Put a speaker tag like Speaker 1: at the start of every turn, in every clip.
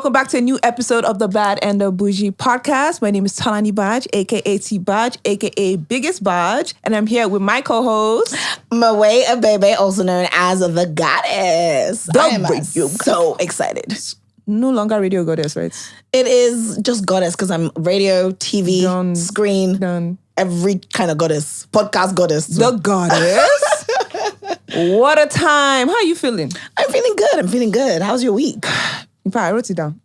Speaker 1: welcome back to a new episode of the Bad and the Boujee podcast. My name is Tolani Baj, aka T Baj, aka Biggest Baj, and I'm here with my co-host,
Speaker 2: Moet Abebe, also known as the Goddess. I am so excited.
Speaker 1: No longer radio goddess, right?
Speaker 2: It is just Goddess because I'm radio, TV, screen, every kind of goddess, podcast goddess.
Speaker 1: The Goddess. What a time. How are you feeling?
Speaker 2: I'm feeling good. How's your week?
Speaker 1: In fact, I wrote it down.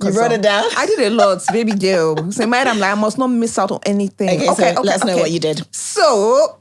Speaker 2: You wrote it down?
Speaker 1: I did a lot, baby girl. So in my head, I'm like, I must not miss out on anything.
Speaker 2: Okay, let's know what you did.
Speaker 1: So,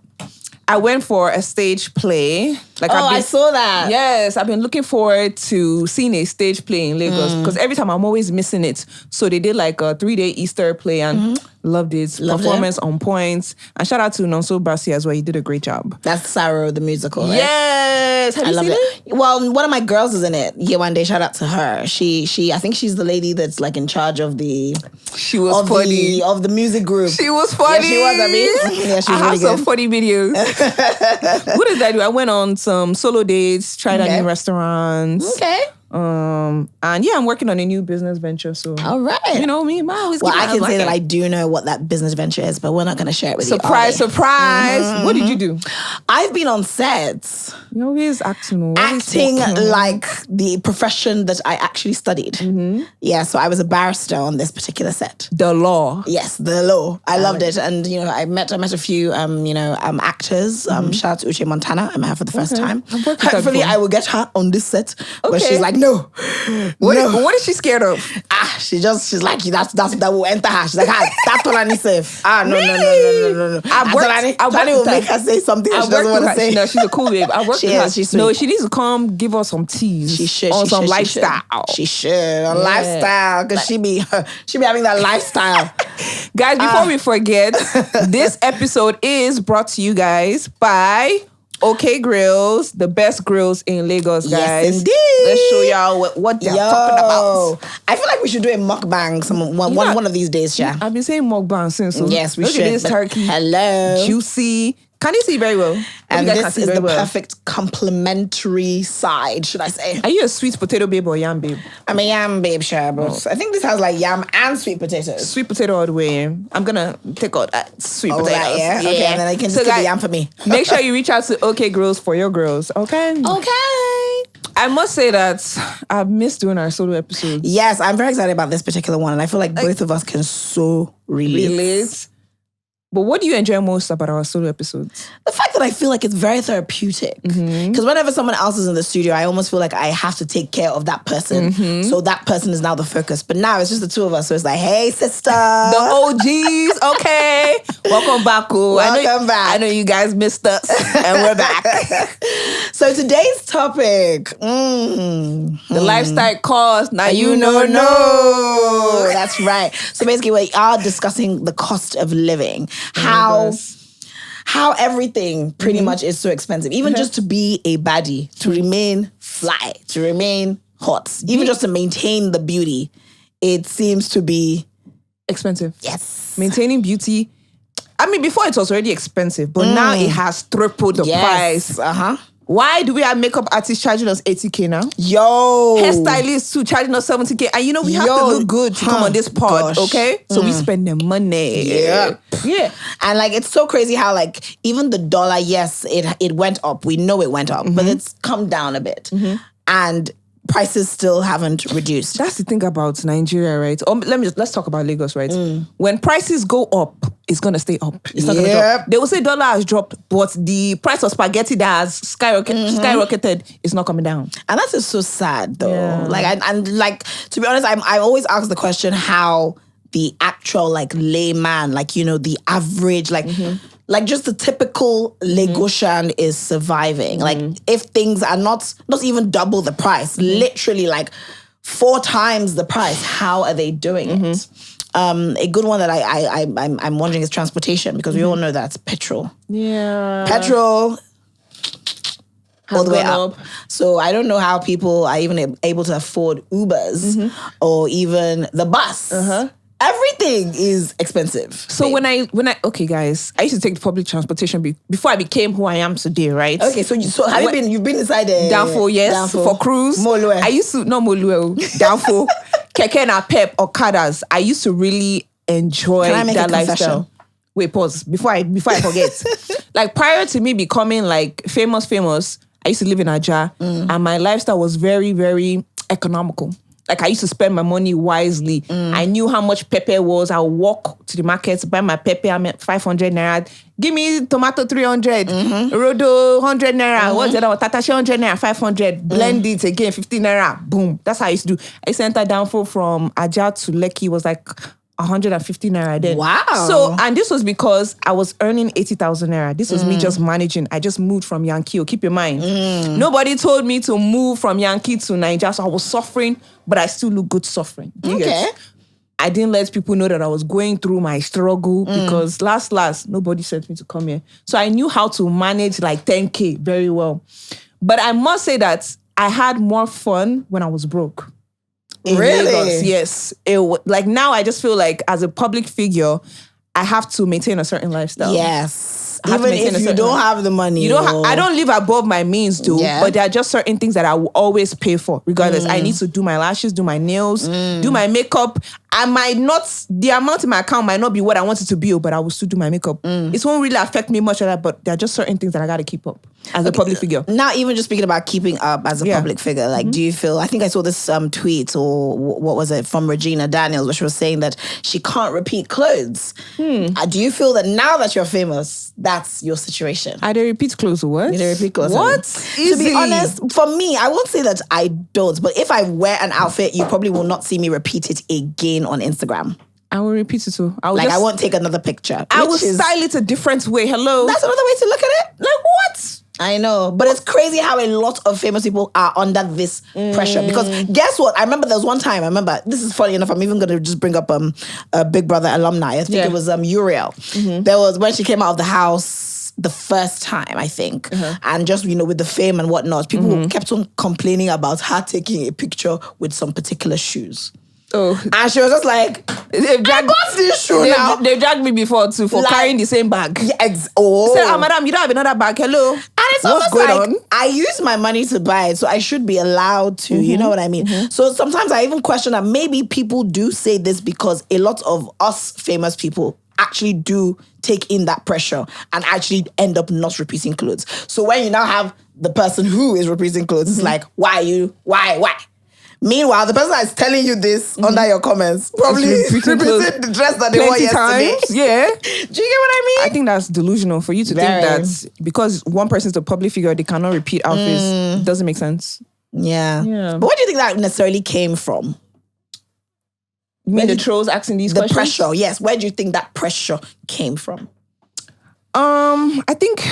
Speaker 1: I went for a stage play.
Speaker 2: I saw that.
Speaker 1: Yes, I've been looking forward to seeing a stage play in Lagos because every time I'm always missing it. So they did like a 3-day Easter play and loved it. Performance on point. And shout out to Nonso Basi as well. He did a great job.
Speaker 2: That's Saro, the musical, right?
Speaker 1: Yes. Have you seen it?
Speaker 2: Well, one of my girls is in it. Yeah, one day, shout out to her. She I think she's the lady that's like in charge of the...
Speaker 1: She was funny.
Speaker 2: Of the music group.
Speaker 1: She was funny.
Speaker 2: Yeah, she was, I mean. Yeah, she was
Speaker 1: I
Speaker 2: really
Speaker 1: have some funny videos. What did I do? I went on some solo dates, tried out new restaurants.
Speaker 2: Okay.
Speaker 1: And yeah, I'm working on a new business venture. So
Speaker 2: all right.
Speaker 1: You know me, I
Speaker 2: can say that I do know what that business venture is, but we're not going to share it with
Speaker 1: Surprise.
Speaker 2: Mm-hmm.
Speaker 1: What did you do?
Speaker 2: I've been on sets.
Speaker 1: You're always acting
Speaker 2: Like the profession that I actually studied. Mm-hmm. Yeah, so I was a barrister on this particular set.
Speaker 1: The law.
Speaker 2: Yes, the law. I loved it. And, I met a few, actors. Shout out to Uche Montana. I met her for the first time. Hopefully I will get her on this set. Okay. But she's like, no.
Speaker 1: What is she scared of?
Speaker 2: She's like, that will enter her. She's like, that Tolani safe. No. Tolani will make her say something she doesn't want to say.
Speaker 1: No, she's a cool babe. I worked with her.
Speaker 2: She's
Speaker 1: no, she needs to come give us some teas.
Speaker 2: She should.
Speaker 1: On some lifestyle.
Speaker 2: She should. On lifestyle. Because she be having that lifestyle.
Speaker 1: Guys, before we forget, this episode is brought to you guys by OK Grills, the best grills in Lagos, guys.
Speaker 2: Yes, indeed.
Speaker 1: Let's show y'all what they're talking about.
Speaker 2: I feel like we should do a mukbang one of these days, yeah.
Speaker 1: I've been saying mukbang since. So
Speaker 2: yes, we
Speaker 1: look
Speaker 2: should.
Speaker 1: Look at this turkey.
Speaker 2: Hello.
Speaker 1: Juicy. Can you see very well?
Speaker 2: And this is the perfect complementary side, should I say.
Speaker 1: Are you a sweet potato babe or yam babe?
Speaker 2: I'm a yam babe, sure, but I think this has like yam and sweet potatoes.
Speaker 1: Sweet potato all the way. I'm going to take out that sweet potatoes.
Speaker 2: Right, yeah? Okay, and then I can just get the yam for me.
Speaker 1: Make sure you reach out to OK Grills for your girls, okay?
Speaker 2: Okay.
Speaker 1: I must say that I've missed doing our solo episodes.
Speaker 2: Yes, I'm very excited about this particular one, and I feel like both of us can so relate.
Speaker 1: But what do you enjoy most about our solo episodes?
Speaker 2: The fact that I feel like it's very therapeutic. Because whenever someone else is in the studio, I almost feel like I have to take care of that person. So that person is now the focus. But now it's just the two of us. So it's like, hey, sister.
Speaker 1: The OGs, okay. Welcome back.
Speaker 2: Welcome back.
Speaker 1: I know you guys missed us. And we're back.
Speaker 2: So today's topic. The
Speaker 1: lifestyle cost. Now you
Speaker 2: know. That's right. So basically we are discussing the cost of living. How everything pretty much is so expensive. Even just to be a baddie, to remain fly, to remain hot, even just to maintain the beauty, it seems to be
Speaker 1: expensive.
Speaker 2: Yes.
Speaker 1: Maintaining beauty. I mean, before it was already expensive, but now it has tripled the price. Why do we have makeup artists charging us 80K now? Hairstylists too charging us 70K. And we have to look good to come on this pod, okay? So we spend the money.
Speaker 2: Yeah. And it's so crazy how even the dollar, yes, it went up. We know it went up, but it's come down a bit. And prices still haven't reduced.
Speaker 1: That's the thing about Nigeria, right? Let's talk about Lagos, right? When prices go up, it's gonna stay up. It's not gonna drop. They will say dollar has dropped, but the price of spaghetti that has skyrocketed is not coming down.
Speaker 2: And that is so sad, though. Yeah. To be honest, I always ask the question how the actual layman, the average, just the typical Lagosian is surviving. If things are not even double the price, literally 4 times the price, how are they doing it? A good one that I'm wondering is transportation, because we all know that's petrol.
Speaker 1: Yeah.
Speaker 2: Petrol all the way up. So I don't know how people are even able to afford Ubers or even the bus. Everything is expensive.
Speaker 1: So when I okay guys, I used to take the public transportation before I became who I am today, right?
Speaker 2: Okay, so you've been inside
Speaker 1: Danfo, yes,
Speaker 2: Danfo.
Speaker 1: for cruise.
Speaker 2: Molue.
Speaker 1: I used to not Molue, Danfo. keke na pep, Okadas. I used to really enjoy that lifestyle. Wait, pause. Before I forget. Like prior to me becoming like famous, I used to live in Aja and my lifestyle was very, very economical. Like I used to spend my money wisely. I knew how much pepper was. I would walk to the market to buy my pepper. I'm at 500 naira. Give me tomato 300. Rodo 100 naira. What's the other? Tatashi 100 naira, 500. Blend it again, 50 naira. Boom. That's how I used to do. I used to enter downfall from Aja to Lekki was like 150 naira then.
Speaker 2: Wow.
Speaker 1: So, and this was because I was earning 80,000 naira. This was me just managing. I just moved from Yankee. Keep in mind, nobody told me to move from Yankee to Nigeria. So I was suffering, but I still look good suffering.
Speaker 2: Okay.
Speaker 1: I didn't let people know that I was going through my struggle because last, nobody sent me to come here. So I knew how to manage like 10K very well. But I must say that I had more fun when I was broke.
Speaker 2: Really?
Speaker 1: Lagos, yes. Like now I just feel like as a public figure, I have to maintain a certain lifestyle.
Speaker 2: Yes. Even if you don't have the money.
Speaker 1: I don't live above my means though, but there are just certain things that I will always pay for regardless. I need to do my lashes, do my nails, do my makeup. The amount in my account might not be what I want it to be, but I will still do my makeup. It won't really affect me much of that, but there are just certain things that I got to keep up as a public figure.
Speaker 2: Now, even just speaking about keeping up as a public figure, like, do you feel, I think I saw this tweet or what was it from Regina Daniels, where she was saying that she can't repeat clothes. Do you feel that now that you're famous, that's your situation?
Speaker 1: I don't repeat clothes or what?
Speaker 2: You don't repeat clothes.
Speaker 1: What?
Speaker 2: To be honest, for me, I won't say that I don't, but if I wear an outfit, you probably will not see me repeat it again on Instagram.
Speaker 1: I will repeat it too. I
Speaker 2: won't take another picture.
Speaker 1: I will style it a different way. Hello.
Speaker 2: That's another way to look at it.
Speaker 1: Like what?
Speaker 2: I know. But it's crazy how a lot of famous people are under this pressure. Because guess what? I remember there was one time, this is funny enough, I'm even going to just bring up a Big Brother alumni. I think it was Uriel. There was when she came out of the house the first time, I think. And just, with the fame and whatnot, people kept on complaining about her taking a picture with some particular shoes.
Speaker 1: Oh.
Speaker 2: And she was just like, I got this shoe now.
Speaker 1: They dragged me before too for carrying the same bag.
Speaker 2: Yeah,
Speaker 1: Said, madam, you don't have another bag. Hello.
Speaker 2: And it's almost like, I use my money to buy it, so I should be allowed to, you know what I mean? So sometimes I even question that maybe people do say this because a lot of us famous people actually do take in that pressure and actually end up not repeating clothes. So when you now have the person who is repeating clothes, it's like, why? Meanwhile, the person that's telling you this under your comments probably repeating the dress that they wore yesterday.
Speaker 1: Yeah.
Speaker 2: Do you get what I mean?
Speaker 1: I think that's delusional for you to think that because one person is a public figure, they cannot repeat outfits. It doesn't make sense.
Speaker 2: Yeah. But where do you think that necessarily came from?
Speaker 1: You mean the trolls asking these questions?
Speaker 2: The pressure, yes. Where do you think that pressure came from?
Speaker 1: I think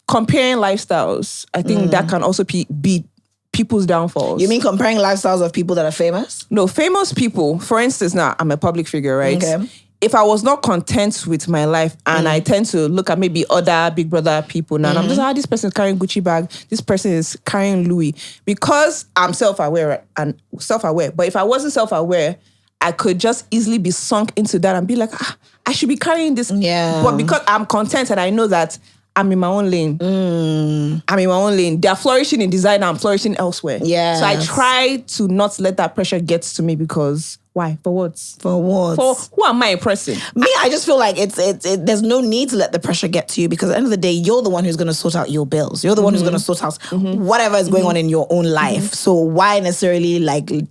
Speaker 1: comparing lifestyles, I think that can also be people's downfalls.
Speaker 2: You mean comparing lifestyles of people that are famous?
Speaker 1: No, famous people. For instance, now I'm a public figure, right?
Speaker 2: Okay.
Speaker 1: If I was not content with my life and I tend to look at maybe other Big Brother people now, and I'm just, this person is carrying Gucci bag, this person is carrying Louis. Because I'm self-aware. But if I wasn't self-aware, I could just easily be sunk into that and be like, I should be carrying this.
Speaker 2: Yeah.
Speaker 1: But because I'm content and I know that I'm in my own lane. I'm in my own lane. They're flourishing in design, I'm flourishing elsewhere.
Speaker 2: Yeah.
Speaker 1: So I try to not let that pressure get to me because why? For what?
Speaker 2: For what?
Speaker 1: For who am I impressing?
Speaker 2: Me, I just feel like there's no need to let the pressure get to you because at the end of the day, you're the one who's going to sort out your bills. You're the one who's going to sort out whatever is going on in your own life. So why necessarily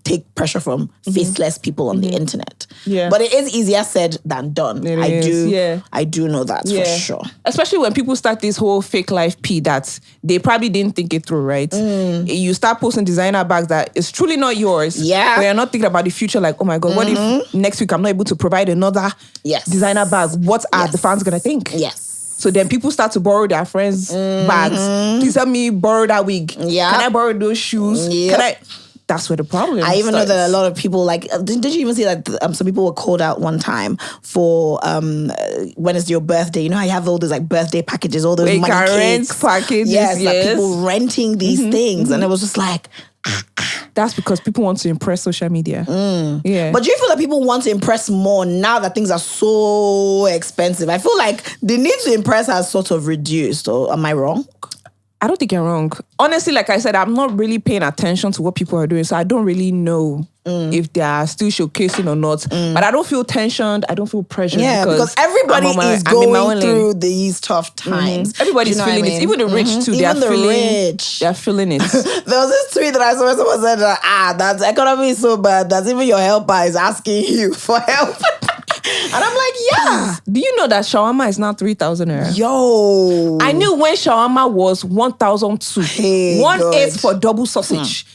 Speaker 2: take pressure from faceless people on the internet?
Speaker 1: Yeah.
Speaker 2: But it is easier said than done. I do know that for sure.
Speaker 1: Especially when people start this whole fake life pee that they probably didn't think it through, right? You start posting designer bags that is truly not yours.
Speaker 2: Yeah.
Speaker 1: But you're not thinking about the future like, oh my God, what if next week I'm not able to provide another designer bag? What are the fans going to think?
Speaker 2: Yes.
Speaker 1: So then people start to borrow their friends' bags. Please help me borrow that wig. Yeah. Can I borrow those shoes?
Speaker 2: Yep.
Speaker 1: That's where the problem
Speaker 2: I even know that a lot of people, did you even see that some people were called out one time for when it's your birthday? You know how you have all those birthday packages, all those money cakes.
Speaker 1: Packages.
Speaker 2: Yes, people renting these things. And it was just like...
Speaker 1: That's because people want to impress social media. Yeah.
Speaker 2: But do you feel that people want to impress more now that things are so expensive? I feel like the need to impress has sort of reduced, or am I wrong?
Speaker 1: I don't think you're wrong. Honestly, like I said, I'm not really paying attention to what people are doing, so I don't really know if they are still showcasing or not. But I don't feel tensioned. I don't feel pressured.
Speaker 2: Yeah, because everybody is going through these tough times.
Speaker 1: Everybody's feeling it. Even the rich too. They're feeling it.
Speaker 2: There was this tweet that I saw someone said, that economy is so bad that even your helper is asking you for help. And I'm like, yeah.
Speaker 1: Do you know that shawarma is now 3,000 naira?
Speaker 2: Yo.
Speaker 1: I knew when shawarma was 1,002.
Speaker 2: Hey,
Speaker 1: 1/8 for double sausage.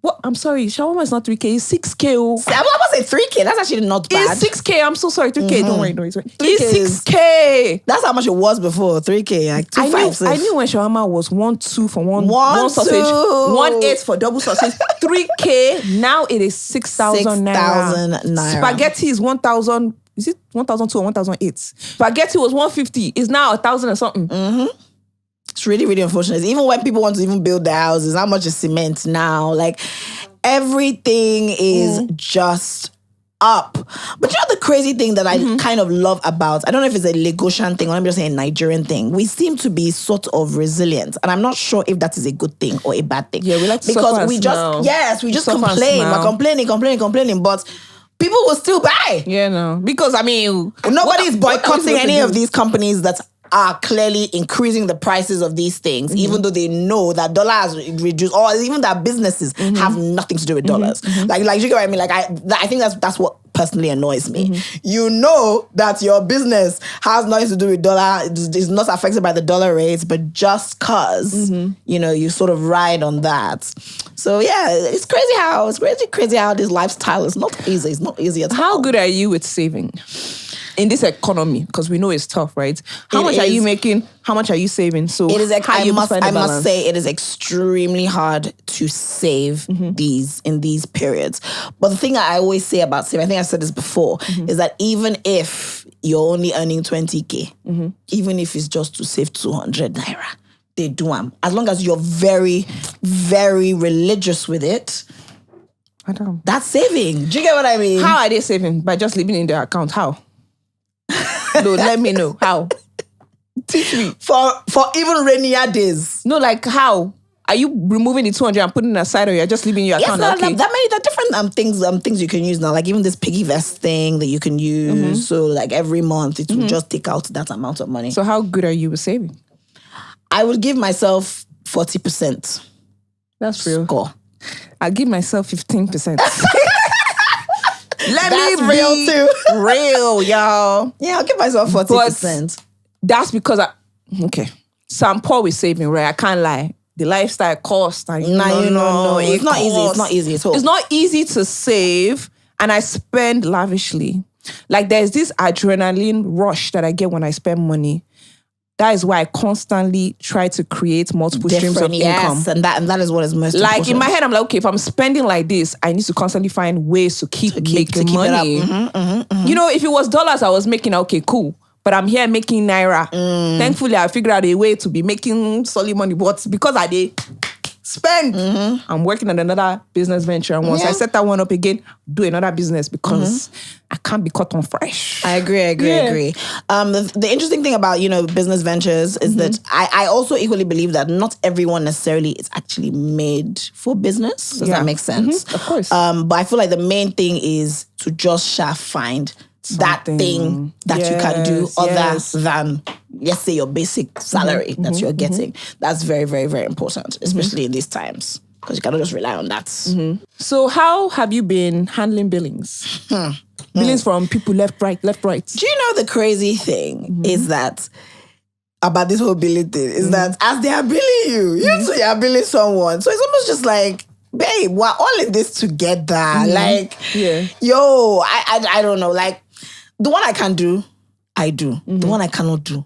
Speaker 1: What? I'm sorry, shawarma is not 3K, it's 6K.
Speaker 2: I'm about to say 3K. That's actually not bad.
Speaker 1: It's 6K. I'm so sorry. 3K. Don't worry. No, it's 3K. It's
Speaker 2: 6K. That's how much it was before. 3K. Like 256.
Speaker 1: I knew when shawarma was 1.2 for one sausage, 1.8 for double sausage, 3K. Now it is 6,000 naira. Spaghetti is 1,000. Is it 1,002 or 1,008? Spaghetti was 150. It's now 1,000 or something.
Speaker 2: It's really, really unfortunate. Even when people want to even build their houses, how much is cement now? Like, everything is just up. But you know the crazy thing that I kind of love about, I don't know if it's a Lagosian thing or I'm just saying a Nigerian thing, we seem to be sort of resilient. And I'm not sure if that is a good thing or a bad thing.
Speaker 1: Yeah, we like to
Speaker 2: because we just complain. We're complaining, but people will still buy.
Speaker 1: Yeah, no. Because, I mean...
Speaker 2: Nobody's boycotting any of these companies that are clearly increasing the prices of these things, even though they know that dollar has reduced, or even that businesses have nothing to do with dollars. Like you get what I mean? Like, I think that's what personally annoys me. You know that your business has nothing to do with dollar, is not affected by the dollar rates, but just cause, you know, you sort of ride on that. So yeah, it's crazy how this lifestyle is not easy. It's not easy at all.
Speaker 1: How good are you with saving in this economy? Because we know it's tough, right? How much are you making? How much are you saving? So
Speaker 2: it is. I must say it is extremely hard to save in these periods. But the thing I always say about saving, I think I said this before, is that even if you're only earning 20K, even if it's just to save 200 naira, they do them. As long as you're very, very religious with it, that's saving. Do you get what I mean?
Speaker 1: How are they saving? By just leaving in their account? How? No, let me know. How? Teach me.
Speaker 2: For even rainier days.
Speaker 1: No, like how? Are you removing the 200 and putting it aside, or you're just leaving your account?
Speaker 2: Yes, there are different things you can use now. Like even this piggy vest thing that you can use. So like every month it will just take out that amount of money.
Speaker 1: So how good are you with saving?
Speaker 2: I would give myself 40%.
Speaker 1: That's real.
Speaker 2: Score.
Speaker 1: I'll give myself 15%.
Speaker 2: That's real too.
Speaker 1: Real, y'all.
Speaker 2: Yeah, I'll give myself 40%.
Speaker 1: But that's because so I'm poor with saving, right? I can't lie. The lifestyle cost.
Speaker 2: No. It's not easy. It's not easy at all.
Speaker 1: It's not easy to save, and I spend lavishly. Like there's this adrenaline rush that I get when I spend money. That is why I constantly try to create multiple streams of income.
Speaker 2: And that is what is most
Speaker 1: like
Speaker 2: important.
Speaker 1: In my head, I'm like, okay, if I'm spending like this, I need to constantly find ways to keep making money. You know, if it was dollars I was making, okay, cool. But I'm here making naira. Thankfully, I figured out a way to be making solid money. But because I did spend, I'm working on another business venture. And once I set that one up again, do another business because I can't be caught on fresh.
Speaker 2: I agree. The interesting thing about, business ventures is that I also equally believe that not everyone necessarily is actually made for business. Does that make sense?
Speaker 1: Of course.
Speaker 2: But I feel like the main thing is to just find that thing that you can do other than, let's say, your basic salary that you're getting. That's very, very, very important, especially in these times, because you cannot just rely on that.
Speaker 1: So how have you been handling billings? Billings from people left, right. Do
Speaker 2: you know the crazy thing is that about this whole billing thing is that as they are billing you too are billing someone. So it's almost just like, babe, we're all in this together. I don't know. Like, the one I can do, I do. The one I cannot do,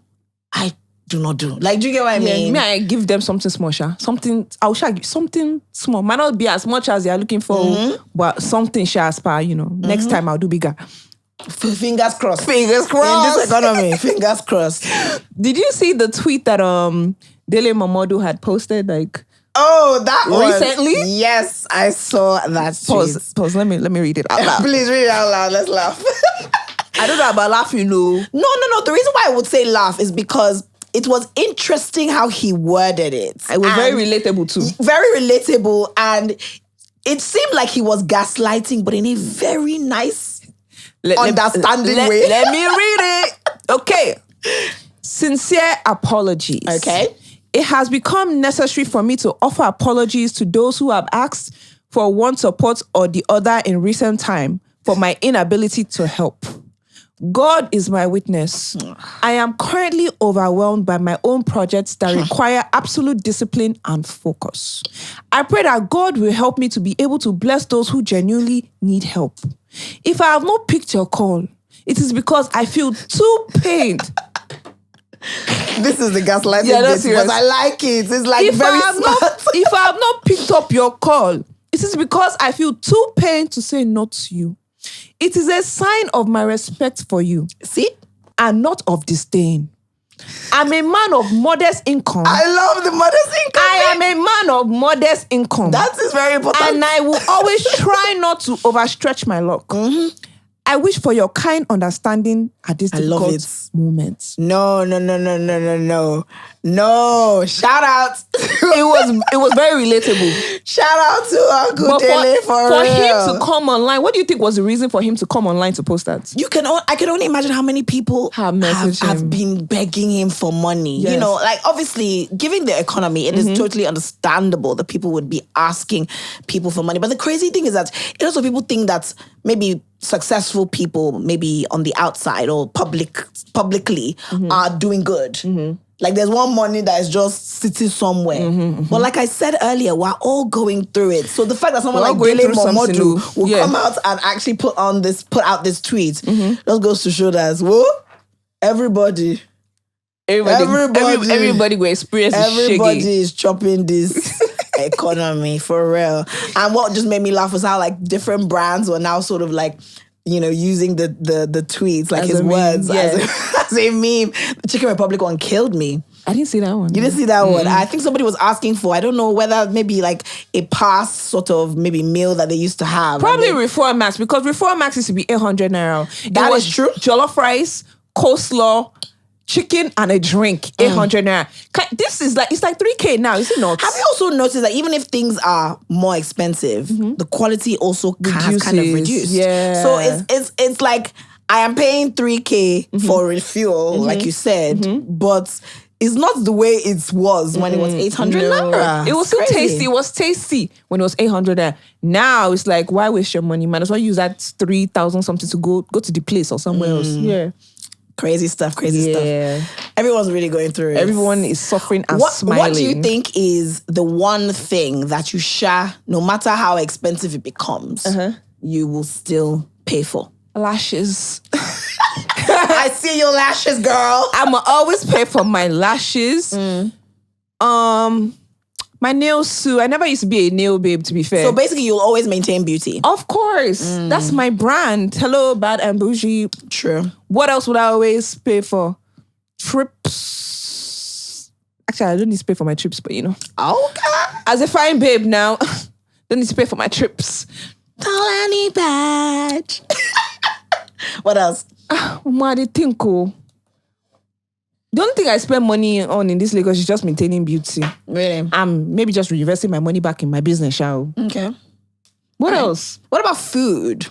Speaker 2: I do not do. Like, do you get what I mean?
Speaker 1: I give them something small, I'll give something small. Might not be as much as they're looking for, but something aspire, Next time I'll do bigger.
Speaker 2: Fingers crossed.
Speaker 1: Fingers crossed.
Speaker 2: In this economy, fingers crossed.
Speaker 1: Did you see the tweet that Dele Momodu had posted? Like,
Speaker 2: oh, that
Speaker 1: recently?
Speaker 2: One. Yes, I saw that tweet.
Speaker 1: Pause. Let me read it out loud.
Speaker 2: Please read it out loud. Let's laugh.
Speaker 1: I don't know about laughing,
Speaker 2: No. The reason why I would say laugh is because it was interesting how he worded it.
Speaker 1: It was very relatable too.
Speaker 2: Very relatable, and it seemed like he was gaslighting, but in a very nice, understanding way.
Speaker 1: Let me read it. Okay. Sincere apologies.
Speaker 2: Okay.
Speaker 1: It has become necessary for me to offer apologies to those who have asked for one support or the other in recent time for my inability to help. God is my witness. I am currently overwhelmed by my own projects that require absolute discipline and focus. I pray that God will help me to be able to bless those who genuinely need help. If I have not picked your call, it is because I feel too pained.
Speaker 2: This is the gaslighting bit, but I like it. It's like if very smart.
Speaker 1: If I have not picked up your call, it is because I feel too pained to say no to you. It is a sign of my respect for you.
Speaker 2: See?
Speaker 1: And not of disdain. I'm a man of modest income.
Speaker 2: I love the modest income.
Speaker 1: I am a man of modest income.
Speaker 2: That is very important.
Speaker 1: And I will always try not to overstretch my luck. Mm-hmm. I wish for your kind understanding at this difficult moment.
Speaker 2: No. Shout out.
Speaker 1: It was very relatable.
Speaker 2: Shout out to Uncle Dele for real.
Speaker 1: Him to come online, what do you think was the reason for him to come online to post that?
Speaker 2: I can only imagine how many people have been begging him for money. Yes. You know, like obviously, given the economy, it is totally understandable that people would be asking people for money. But the crazy thing is that also people think that maybe successful people, maybe on the outside or publicly, are doing good. Mm-hmm. Like there's one money that is just sitting somewhere. But like I said earlier, we're all going through it. So the fact that someone like Dele Momodu will come out and actually put out this tweet just goes to show that, whoa, everybody
Speaker 1: will experience
Speaker 2: everybody is chopping this economy for real. And what just made me laugh was how like different brands were now sort of like, you know, using the tweets, like as his words as a meme. The Chicken Republic one killed me.
Speaker 1: I didn't see that one.
Speaker 2: You didn't see that one? I think somebody was asking for, I don't know whether maybe like a past sort of maybe meal that they used to have.
Speaker 1: Probably Reform Max, because Reform Max used to be 800 naira.
Speaker 2: That is true.
Speaker 1: Jollof rice, coleslaw, chicken and a drink, 800 naira. This is like, it's like 3K now, is it not?
Speaker 2: Have you also noticed that even if things are more expensive, the quality also has kind of reduced?
Speaker 1: Yeah.
Speaker 2: So it's like, I am paying 3K for refuel, like you said, but it's not the way it was when it was 800 naira.
Speaker 1: It was still tasty. It was tasty when it was 800 naira. Now it's like, why waste your money? Might as well use that 3,000 something to go to the place or somewhere else. Yeah.
Speaker 2: Crazy stuff. Everyone's really going through it.
Speaker 1: Everyone is suffering and smiling.
Speaker 2: What do you think is the one thing that you no matter how expensive it becomes, you will still pay for?
Speaker 1: Lashes.
Speaker 2: I see your lashes, girl.
Speaker 1: I'ma always pay for my lashes. My nails too. I never used to be a nail babe, to be fair.
Speaker 2: So basically, you'll always maintain beauty.
Speaker 1: Of course. That's my brand. Hello, Bad and Boujee.
Speaker 2: True.
Speaker 1: What else would I always pay for? Trips. Actually, I don't need to pay for my trips, but you know.
Speaker 2: Okay.
Speaker 1: As a fine babe now, don't need to pay for my trips.
Speaker 2: Tolani Baj. What else?
Speaker 1: The only thing I spend money on in this Lagos is just maintaining beauty.
Speaker 2: Really?
Speaker 1: Maybe just reinvesting my money back in my business, shall.
Speaker 2: Okay.
Speaker 1: What else?
Speaker 2: What about food?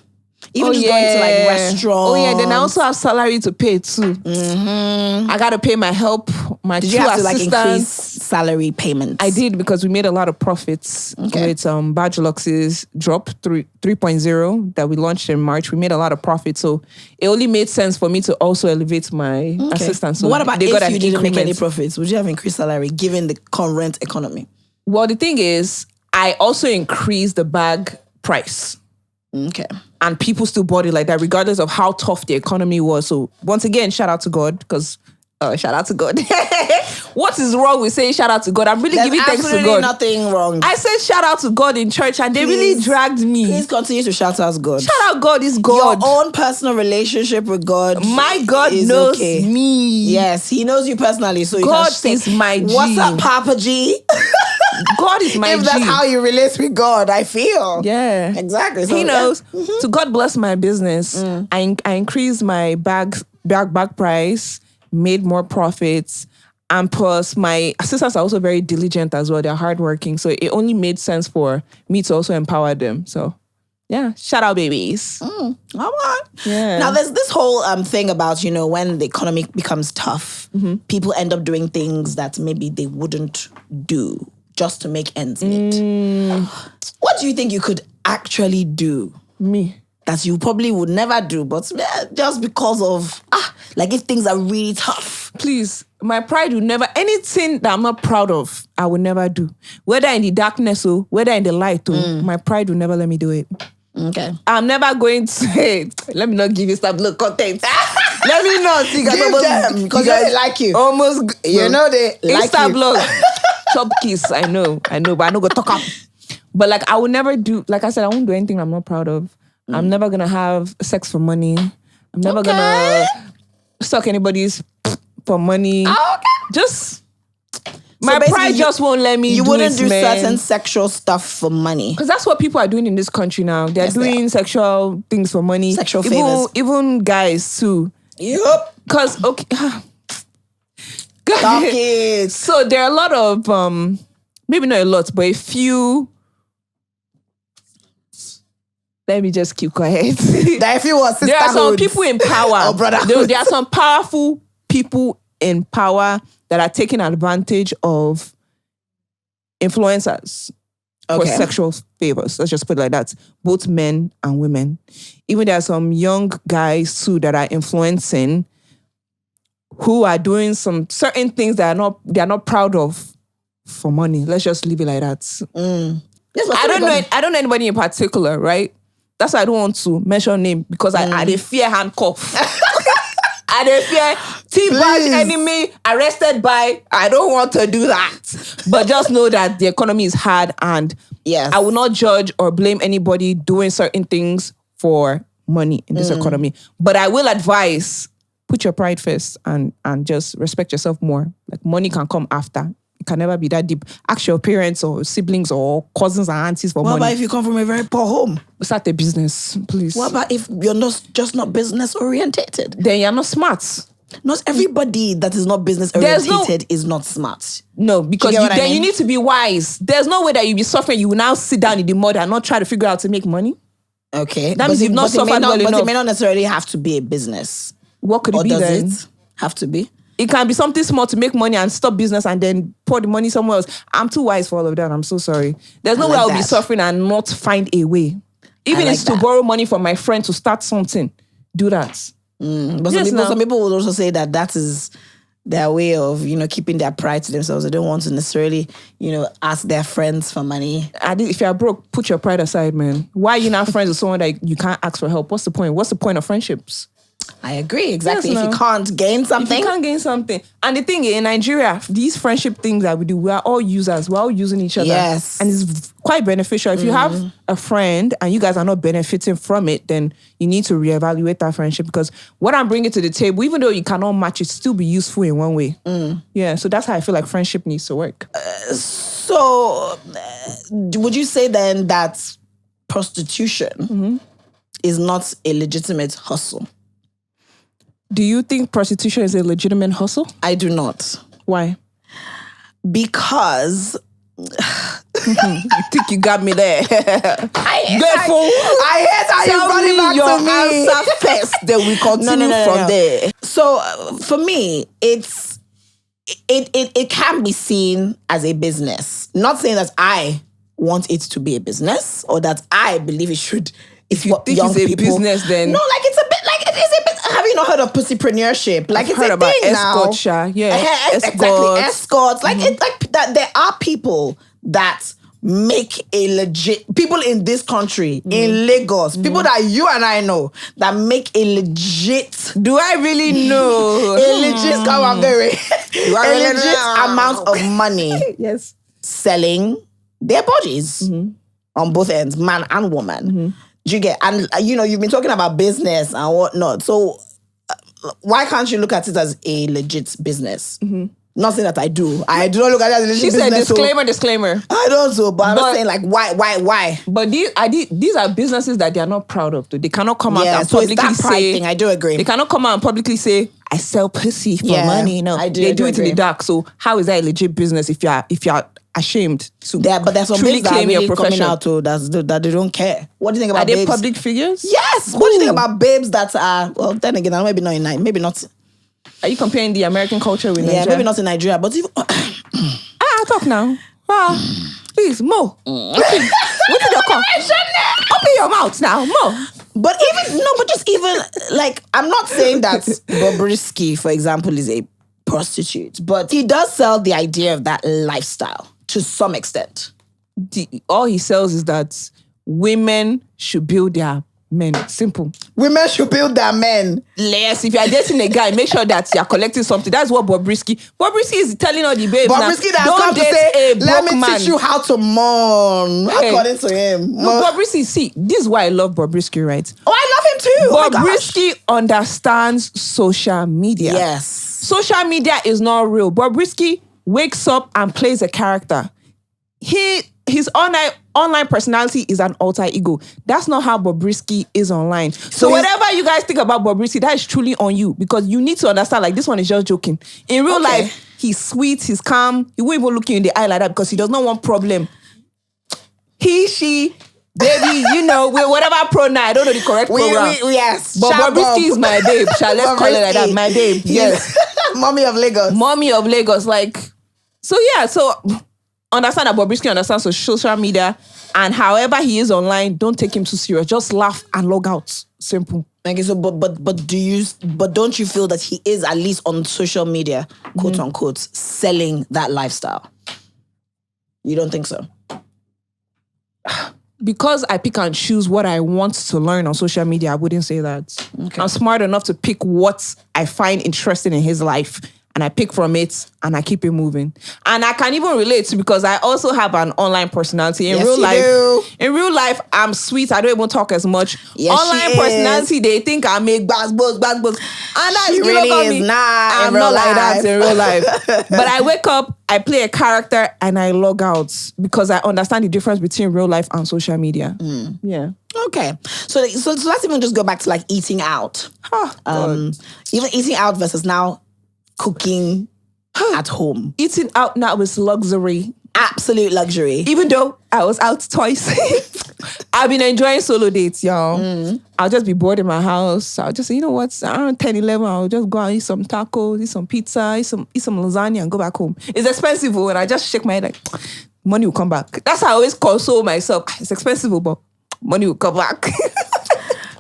Speaker 2: Even just going to like restaurants.
Speaker 1: Oh yeah, then I also have salary to pay too. I gotta pay my help, my
Speaker 2: Did
Speaker 1: two
Speaker 2: you have
Speaker 1: assistants.
Speaker 2: to like increase salary payments?
Speaker 1: I did, because we made a lot of profits with Baj Lux's drop 3.0 that we launched in March. We made a lot of profits, so it only made sense for me to also elevate my assistants. So
Speaker 2: what about if you didn't make any profits? Would you have increased salary given the current economy?
Speaker 1: Well, the thing is, I also increased the bag price.
Speaker 2: Okay.
Speaker 1: And people still bought it like that, regardless of how tough the economy was. So once again, shout out to God, because shout out to God. What is wrong with saying shout out to God? I'm really giving thanks to God.
Speaker 2: Nothing wrong.
Speaker 1: I said shout out to God in church, and they really dragged me.
Speaker 2: Please continue to shout out God.
Speaker 1: Shout out God is God.
Speaker 2: Your own personal relationship with God.
Speaker 1: My God knows me.
Speaker 2: Yes, He knows you personally. So
Speaker 1: God is my G.
Speaker 2: What's up, Papa G?
Speaker 1: God is my G.
Speaker 2: If that's how you relate with God, I feel.
Speaker 1: Yeah.
Speaker 2: Exactly.
Speaker 1: So, He knows. So God bless my business. I increased my bag price, made more profits. And plus, my assistants are also very diligent as well. They're hardworking. So it only made sense for me to also empower them. So yeah, shout out babies.
Speaker 2: All right.
Speaker 1: Yeah.
Speaker 2: Now there's this whole thing about, when the economy becomes tough, people end up doing things that maybe they wouldn't do just to make ends meet. What do you think you could actually do?
Speaker 1: Me.
Speaker 2: That you probably would never do, but just because of, like if things are really tough.
Speaker 1: Please, my pride will never, anything that I'm not proud of, I will never do. Whether in the darkness or whether in the light, my pride will never let me do it.
Speaker 2: Okay.
Speaker 1: I'm never going to say, let me not give you some look content. Let me not.
Speaker 2: Give them, because they like you.
Speaker 1: Almost,
Speaker 2: they like
Speaker 1: Insta
Speaker 2: you.
Speaker 1: blog. Top kiss, I know, but I don't go talk up. But like, I would never do, like I said, I won't do anything I'm not proud of. I'm never going to have sex for money. I'm never going to suck anybody's for money.
Speaker 2: Okay.
Speaker 1: Just, my pride just won't let me do it,
Speaker 2: You wouldn't do certain sexual stuff for money.
Speaker 1: Because that's what people are doing in this country now. They're doing sexual things for money.
Speaker 2: Sexual favors.
Speaker 1: Even guys too.
Speaker 2: Yep.
Speaker 1: Because, okay.
Speaker 2: Stop it.
Speaker 1: So there are a lot of, maybe not a lot, but a few. Let me just keep quiet.
Speaker 2: There
Speaker 1: are some people in power. There are some powerful people in power that are taking advantage of influencers for sexual favors. Let's just put it like that. Both men and women. Even there are some young guys too that are influencing who are doing some certain things that they are not proud of for money. Let's just leave it like that. I don't know anybody in particular, right? That's why I don't want to mention name because I dey fear handcuff. I dey fear T-Baj enemy arrested by. I don't want to do that. But just know that the economy is hard and I will not judge or blame anybody doing certain things for money in this economy. But I will advise, put your pride first and just respect yourself more. Like money can come after. It can never be that deep. Ask your parents or siblings or cousins and aunties for money.
Speaker 2: What about if you come from a very poor home?
Speaker 1: Start a business, please.
Speaker 2: What about if you're not business orientated?
Speaker 1: Then you're not smart.
Speaker 2: Not everybody that is not business orientated is not smart.
Speaker 1: No, because you need to be wise. There's no way that you'll be suffering. You will now sit down in the mud and not try to figure out how to make money.
Speaker 2: Okay.
Speaker 1: That means you've not suffered well enough.
Speaker 2: But it may not necessarily have to be a business.
Speaker 1: What could it be then?
Speaker 2: Does it have to be?
Speaker 1: It can be something small to make money and stop business and then pour the money somewhere else. I'm too wise for all of that. I'm so sorry. There's no way I'll be suffering and not find a way. Even if it's to borrow money from my friend to start something, do that.
Speaker 2: But some people will also say that is their way of, keeping their pride to themselves. They don't want to necessarily, ask their friends for money.
Speaker 1: If you're broke, put your pride aside, man. Why are you not friends with someone that you can't ask for help? What's the point? What's the point of friendships?
Speaker 2: I agree, exactly. If you can't gain something.
Speaker 1: And the thing in Nigeria, these friendship things that we do, we are all users. We're all using each other.
Speaker 2: Yes.
Speaker 1: And it's quite beneficial. If you have a friend and you guys are not benefiting from it, then you need to reevaluate that friendship because what I'm bringing to the table, even though you cannot match it, still be useful in one way. Yeah, so that's how I feel like friendship needs to work.
Speaker 2: So, would you say then that prostitution is not a legitimate hustle?
Speaker 1: Do you think prostitution is a legitimate hustle?
Speaker 2: I do not.
Speaker 1: Why?
Speaker 2: Because
Speaker 1: you think you got me there?
Speaker 2: I hate how you brought it back to me.
Speaker 1: Answer first, then we continue from there.
Speaker 2: So for me, it can be seen as a business. Not saying that I want it to be a business or that I believe it should.
Speaker 1: If you think it's a business, then
Speaker 2: no, like it's a bit like it is a bit. Have you not heard of pussypreneurship? Like
Speaker 1: I've
Speaker 2: it's
Speaker 1: heard
Speaker 2: a
Speaker 1: about
Speaker 2: thing now.
Speaker 1: Escort,
Speaker 2: Exactly, escorts. Like it's like that. There are people that make a legit people in this country in Lagos. People that you and I know that make a legit.
Speaker 1: Do I really know
Speaker 2: a legit? Come on, a legit amount of money.
Speaker 1: Yes,
Speaker 2: selling their bodies on both ends, man and woman. Do you get? And you've been talking about business and whatnot. So why can't you look at it as a legit business? Not saying that I do. I do not look at it as a legit business.
Speaker 1: She said disclaimer.
Speaker 2: I don't so, but I'm not saying like why.
Speaker 1: But these are businesses that they are not proud of. They cannot come out and publicly
Speaker 2: it's that pride
Speaker 1: say.
Speaker 2: Thing. I do agree.
Speaker 1: They cannot come out and publicly say, I sell pussy for money. No, they do it in the dark. So how is that a legit business if you're ashamed to
Speaker 2: but there's some
Speaker 1: truly
Speaker 2: babes
Speaker 1: claim
Speaker 2: that are
Speaker 1: your
Speaker 2: really
Speaker 1: profession?
Speaker 2: coming out to that they don't care. What do you think about babes?
Speaker 1: Are they public figures?
Speaker 2: Yes. What do you think about babes that are, well, then again, maybe not.
Speaker 1: Are you comparing the American culture with Nigeria?
Speaker 2: Yeah, maybe not in Nigeria, but even...
Speaker 1: I'll talk now. Please, Mo. What did you call? Open your mouth now, Mo.
Speaker 2: But just even, like, I'm not saying that Bobrisky, for example, is a prostitute, but he does sell the idea of that lifestyle to some extent.
Speaker 1: All he sells is that women should build their men. Simple.
Speaker 2: Women should build their men.
Speaker 1: Yes, if you're dating a guy, make sure that you're collecting something. That's what Bobrisky is telling all the babes.
Speaker 2: Bobrisky that come to say, let me teach you how to mourn. According to him.
Speaker 1: No, Bobrisky, see, this is why I love Bobrisky, right?
Speaker 2: Oh, I love him too.
Speaker 1: Bobrisky understands social media.
Speaker 2: Yes.
Speaker 1: Social media is not real. Bobrisky wakes up and plays a character. His online personality is an alter ego. That's not how Bobrisky is online. So whatever you guys think about Bobrisky, that is truly on you, because you need to understand, like, this one is just joking. In real life, he's sweet, he's calm. He won't even look you in the eye like that because he does not want problem. He, she, baby, whatever pronoun, I don't know the correct pronoun.
Speaker 2: Yes.
Speaker 1: But Bobrisky is my babe. Let's call it like that. My babe. Yes.
Speaker 2: Mommy of Lagos.
Speaker 1: Mommy of Lagos. Like, so understand that Bobrisky understands social media, and however he is online, don't take him too serious. Just laugh and log out. Simple.
Speaker 2: Okay, so but don't you feel that he is at least on social media, quote unquote, selling that lifestyle? You don't think so?
Speaker 1: Because I pick and choose what I want to learn on social media, I wouldn't say that. Okay. I'm smart enough to pick what I find interesting in his life, and I pick from it and I keep it moving. And I can even relate to, because I also have an online personality. In real life, I'm sweet. I don't even talk as much. Yes, online personality, they think I make buzz. And that's
Speaker 2: really is not.
Speaker 1: I'm not like that in real life. But I wake up, I play a character, and I log out because I understand the difference between real life and social media. Yeah.
Speaker 2: Okay. So let's even just go back to like eating out. Even eating out versus now cooking at home.
Speaker 1: Eating out now is luxury.
Speaker 2: Absolute luxury.
Speaker 1: Even though I was out twice. I've been enjoying solo dates, y'all. I'll just be bored in my house. I'll just say, you know what, around 10, 11, I'll just go out and eat some tacos, eat some pizza, eat some lasagna and go back home. It's expensive, and I just shake my head like, money will come back. That's how I always console myself. It's expensive, but money will come back.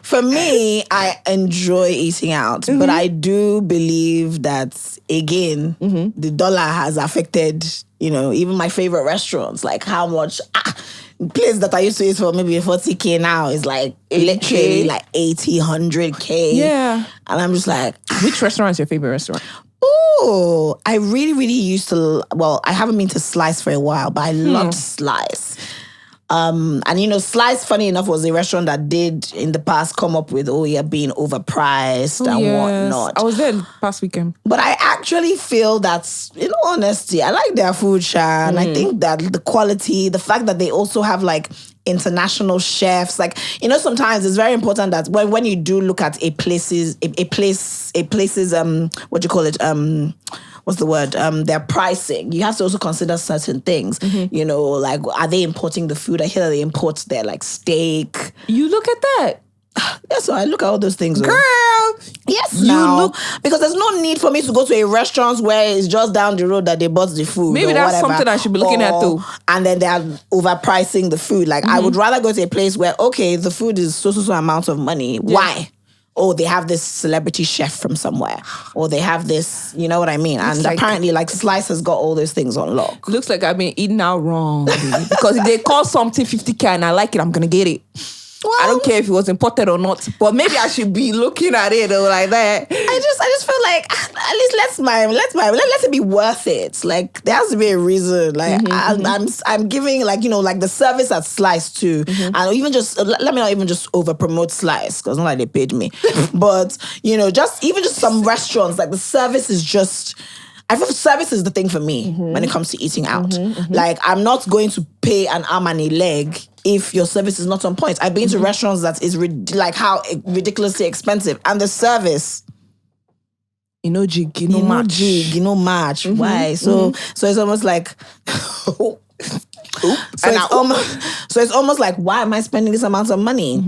Speaker 2: For me, I enjoy eating out, but I do believe that, again, the dollar has affected, even my favorite restaurants. Like how much, place that I used to eat for maybe 40K now is like literally like 80, 100K.
Speaker 1: Yeah.
Speaker 2: And I'm just like...
Speaker 1: Which restaurant is your favorite restaurant?
Speaker 2: Oh, I really, really used to... Well, I haven't been to Slice for a while, but I loved Slice. And Slice, funny enough, was a restaurant that did in the past come up with, being overpriced and whatnot.
Speaker 1: I was there past weekend.
Speaker 2: But I actually feel that, in all honesty, I like their food, Sha. And I think that the quality, the fact that they also have like international chefs, like, sometimes it's very important that when you do look at a place's, what do you call it? What's the word? Their pricing. You have to also consider certain things. Like, are they importing the food? I hear that they import their like steak.
Speaker 1: You look at that.
Speaker 2: Yeah, so I look at all those things.
Speaker 1: Girl.
Speaker 2: Yes, because there's no need for me to go to a restaurant where it's just down the road that they bought the food.
Speaker 1: Maybe that's something I should be looking at too.
Speaker 2: And then they are overpricing the food. Like, I would rather go to a place where, the food is so amount of money. Yeah. Why? Oh, they have this celebrity chef from somewhere. Or they have this, you know what I mean? And apparently, like, Slice has got all those things on lock.
Speaker 1: Looks like I've been eating out wrong. Because if they call something 50K and I like it, I'm going to get it. Well, I don't care if it was imported or not, but maybe I should be looking at it like that.
Speaker 2: I just feel like at least let it be worth it. Like, there has to be a reason. Like, I'm giving, like, like the service at Slice too, and even just let me not even just over promote Slice, because not like they paid me, but just some restaurants, like the service is just. I feel service is the thing for me when it comes to eating out. Like, I'm not going to pay an arm and a leg if your service is not on point. I've been to restaurants that is ridiculously expensive, and the service,
Speaker 1: jig,
Speaker 2: match. Why? So it's almost like. So it's almost like, why am I spending this amount of money?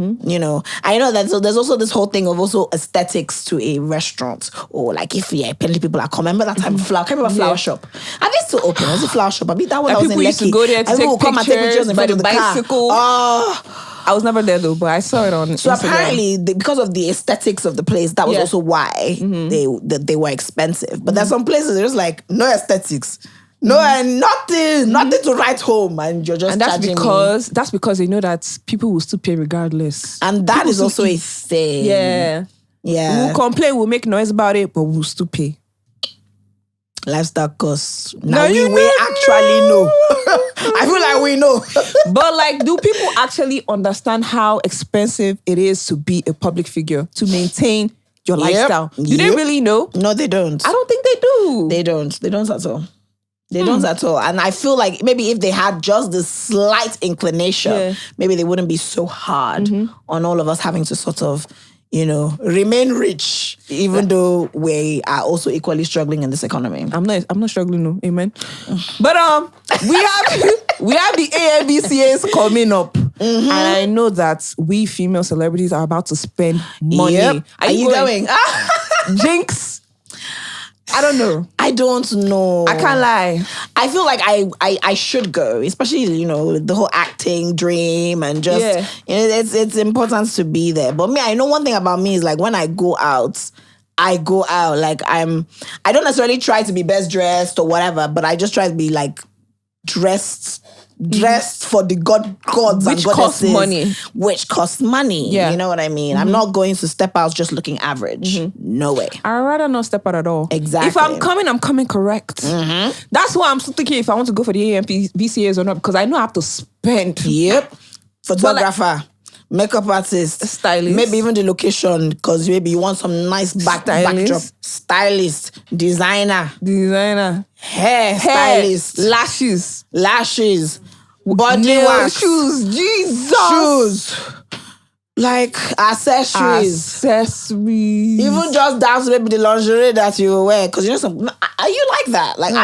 Speaker 2: I know that. So there's also this whole thing of also aesthetics to a restaurant, or like if apparently people are coming. Remember that time flower? Can you remember flower shop? Are they still open? Was it flower shop? I mean, that one.
Speaker 1: And
Speaker 2: I was
Speaker 1: people
Speaker 2: in
Speaker 1: used
Speaker 2: Lekki.
Speaker 1: to go there to take pictures
Speaker 2: in
Speaker 1: by
Speaker 2: front
Speaker 1: the
Speaker 2: of the
Speaker 1: bicycle.
Speaker 2: Car.
Speaker 1: I was never there though, but I saw it on.
Speaker 2: So
Speaker 1: Instagram.
Speaker 2: apparently, because of the aesthetics of the place, that was also why they were expensive. But there's some places there's like no aesthetics. No, and nothing to write home, and you're just.
Speaker 1: And that's because they know that people will still pay regardless.
Speaker 2: And that is also a thing.
Speaker 1: Yeah. We'll complain, we'll make noise about it, but we'll still pay.
Speaker 2: Lifestyle costs. Now we actually know. I feel like we know.
Speaker 1: But like, do people actually understand how expensive it is to be a public figure, to maintain your lifestyle? Do they really know?
Speaker 2: No, they don't.
Speaker 1: I don't think they do.
Speaker 2: They don't at all. They don't at all. And I feel like maybe if they had just the slight inclination, maybe they wouldn't be so hard on all of us having to sort of, remain rich, even though we are also equally struggling in this economy.
Speaker 1: I'm not struggling, no. Amen. But we have the AMVCAs coming up. And I know that we female celebrities are about to spend money.
Speaker 2: Yep. Are you going?
Speaker 1: Jinx. I don't know.
Speaker 2: I don't know.
Speaker 1: I can't lie.
Speaker 2: I feel like I should go, especially, the whole acting dream and just, it's important to be there. But me, I know one thing about me is like when I go out. Like I don't necessarily try to be best dressed or whatever, but I just try to be like dressed for the gods and goddesses. Which costs money. Yeah. You know what I mean? I'm not going to step out just looking average. No way.
Speaker 1: I'd rather not step out at all.
Speaker 2: Exactly.
Speaker 1: If I'm coming correct. That's why I'm still thinking if I want to go for the AMVCAs or not, because I know I have to spend.
Speaker 2: Yep. Photographer. Makeup artist,
Speaker 1: stylist,
Speaker 2: maybe even the location, because maybe you want some nice backdrop. Stylist, designer, hair stylist, lashes, body wash, shoes, like accessories, even just down to maybe the lingerie that you wear. Because are you like that? Like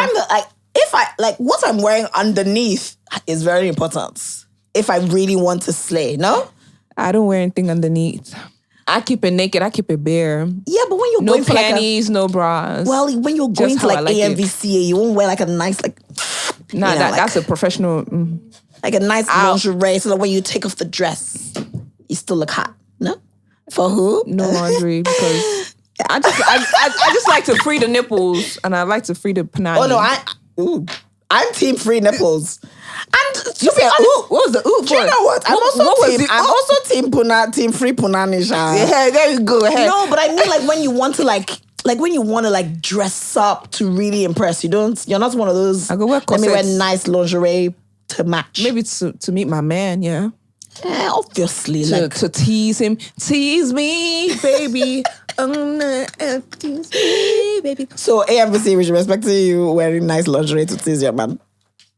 Speaker 2: what I'm wearing underneath is very important. If I really want to slay, no.
Speaker 1: I don't wear anything underneath. I keep it naked. I keep it bare.
Speaker 2: Yeah, but when you're going for
Speaker 1: panties, no bras.
Speaker 2: Well, when you're going to like AMVCA, you won't wear like a nice
Speaker 1: that's a professional.
Speaker 2: Like a nice lingerie, so that when you take off the dress, you still look hot. No, for who?
Speaker 1: No laundry because I just like to free the nipples and I like to free the panani.
Speaker 2: Oh no, I'm team free nipples. And
Speaker 1: you said what was the
Speaker 2: for? Do you know what? I'm also team free punani.
Speaker 1: Yeah, there you go. Ahead.
Speaker 2: No, but I mean like when you want to dress up to really impress. You're not one of those.
Speaker 1: I go wear corsets.
Speaker 2: Let me wear nice lingerie to match.
Speaker 1: Maybe to meet my man. Yeah.
Speaker 2: Yeah, obviously.
Speaker 1: To tease him. Tease me, baby. Tease me, baby.
Speaker 2: So AMVCA, with respect to you wearing nice lingerie to tease your man.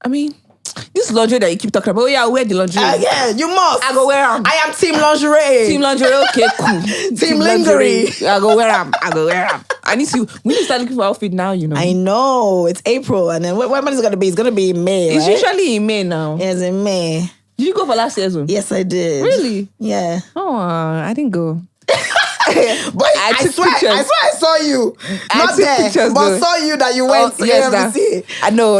Speaker 1: I mean, this lingerie that you keep talking about, wear the lingerie.
Speaker 2: Yeah, you must.
Speaker 1: I go wear them.
Speaker 2: I am team lingerie.
Speaker 1: Team lingerie, okay, cool.
Speaker 2: team lingerie.
Speaker 1: I go wear them. We need to start looking for outfit now,
Speaker 2: I know. It's April, and then when is it going to be? It's going to be in May,
Speaker 1: It's usually in May now.
Speaker 2: It's in May.
Speaker 1: Did you go for last year's one?
Speaker 2: Yes, I did.
Speaker 1: Really?
Speaker 2: Yeah.
Speaker 1: Oh, I didn't go.
Speaker 2: But I swear I saw you. Not there, pictures, but saw you that you went to AMVCA.
Speaker 1: No.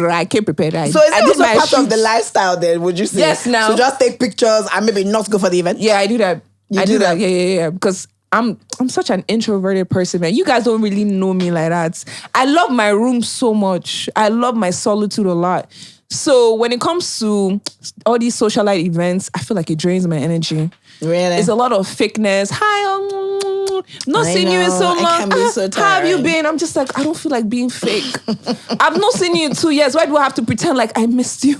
Speaker 1: I came prepared.
Speaker 2: So is that also part of the lifestyle then, would you say?
Speaker 1: Yes, now.
Speaker 2: So just take pictures and maybe not go for the event?
Speaker 1: Yeah, I do that. I do that. Yeah. Because I'm such an introverted person, man. You guys don't really know me like that. I love my room so much. I love my solitude a lot. So when it comes to all these socialite events, I feel like it drains my energy.
Speaker 2: Really?
Speaker 1: It's a lot of fakeness. Hi, not seen you in so long.
Speaker 2: It can be so tiring.
Speaker 1: How have you been? I'm just like, I don't feel like being fake. I've not seen you in 2 years. Why do I have to pretend like I missed you?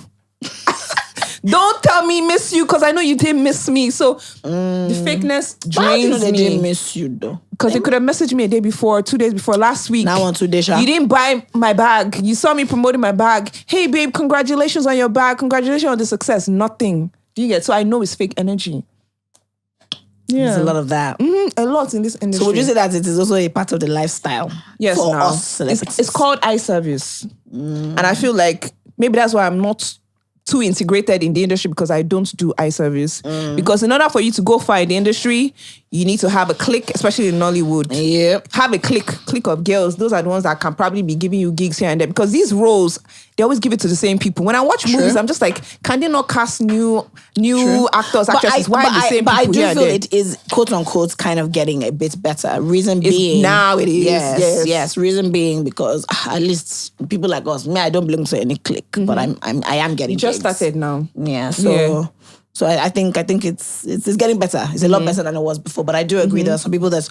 Speaker 1: Don't tell me miss you because I know you didn't miss me. So the fakeness drains me.
Speaker 2: They didn't miss you though.
Speaker 1: Because they could have messaged me a day before, 2 days before, last week.
Speaker 2: Now on 2 days,
Speaker 1: you didn't buy my bag. You saw me promoting my bag. Hey, babe, congratulations on your bag. Congratulations on the success. Nothing. You get? So I know it's fake energy. Yeah.
Speaker 2: There's a lot of that.
Speaker 1: A lot in this industry.
Speaker 2: So would you say that it is also a part of the lifestyle?
Speaker 1: Yes,
Speaker 2: for us celebrities?
Speaker 1: It's called eye service. And I feel like maybe that's why I'm not too integrated in the industry, because I don't do eye service. Because in order for you to go far in the industry, you need to have a clique, especially in Nollywood.
Speaker 2: Yep.
Speaker 1: Have a clique of girls. Those are the ones that can probably be giving you gigs here and there. Because these roles, they always give it to the same people. When I watch movies, I'm just like, can they not cast new actors, actresses? Why the same people
Speaker 2: I do
Speaker 1: here
Speaker 2: feel it is, quote unquote, kind of getting a bit better. Reason being,
Speaker 1: now it is.
Speaker 2: Yes. Reason being because at least people like us, me, I don't belong to any clique, but I am getting.
Speaker 1: You just started now.
Speaker 2: Yeah. So I think it's getting better. It's a lot better than it was before. But I do agree there are some people that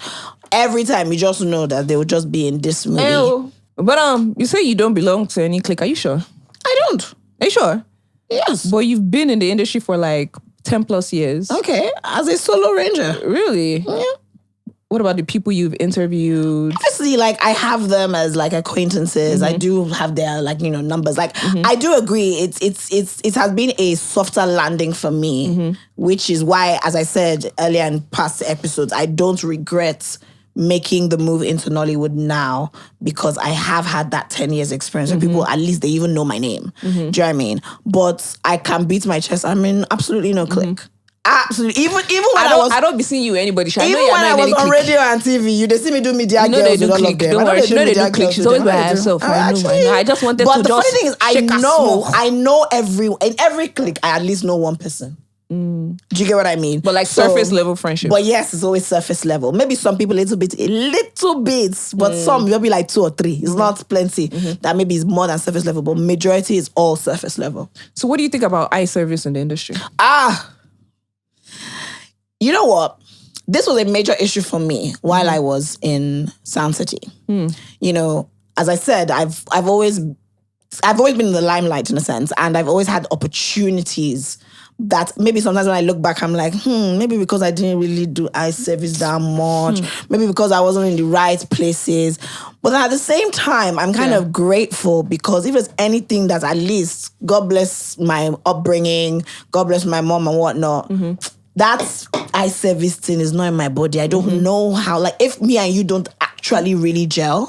Speaker 2: every time you just know that they will just be in this movie.
Speaker 1: But you say you don't belong to any clique. Are you sure?
Speaker 2: I don't.
Speaker 1: Are you sure?
Speaker 2: Yes.
Speaker 1: But you've been in the industry for like 10 plus years.
Speaker 2: Okay. As a solo ranger.
Speaker 1: Really?
Speaker 2: Yeah.
Speaker 1: What about the people you've interviewed?
Speaker 2: Obviously, like I have them as like acquaintances. I do have their like, numbers. Like I do agree. It has been a softer landing for me, which is why, as I said earlier in past episodes, I don't regret making the move into Nollywood now, because I have had that 10 years experience and people, at least they even know my name. Do you know what I mean? But I can beat my chest. I'm in absolutely no clique. Absolutely. Even when
Speaker 1: I don't be seeing you with anybody.
Speaker 2: Even when I was on radio and TV, you they see me do media girls with all of them.
Speaker 1: Don't worry, they do click. She's always by herself. I know. I just wanted to just.
Speaker 2: But the funny thing is, I know in every clique, I at least know one person. Do you get what I mean?
Speaker 1: But like surface level friendship.
Speaker 2: But yes, it's always surface level. Maybe some people a little bit, but some maybe like 2 or 3. It's not plenty. That maybe is more than surface level, but majority is all surface level.
Speaker 1: So what do you think about eye service in the industry?
Speaker 2: You know what? This was a major issue for me while I was in Sound City. As I said, I've always been in the limelight in a sense, and I've always had opportunities that maybe sometimes when I look back, I'm like, maybe because I didn't really do eye service that much, maybe because I wasn't in the right places. But then at the same time, I'm kind of grateful, because if there's anything that at least, God bless my upbringing, God bless my mom and whatnot, that eye service thing is not in my body. I don't know how, like, if me and you don't actually really gel.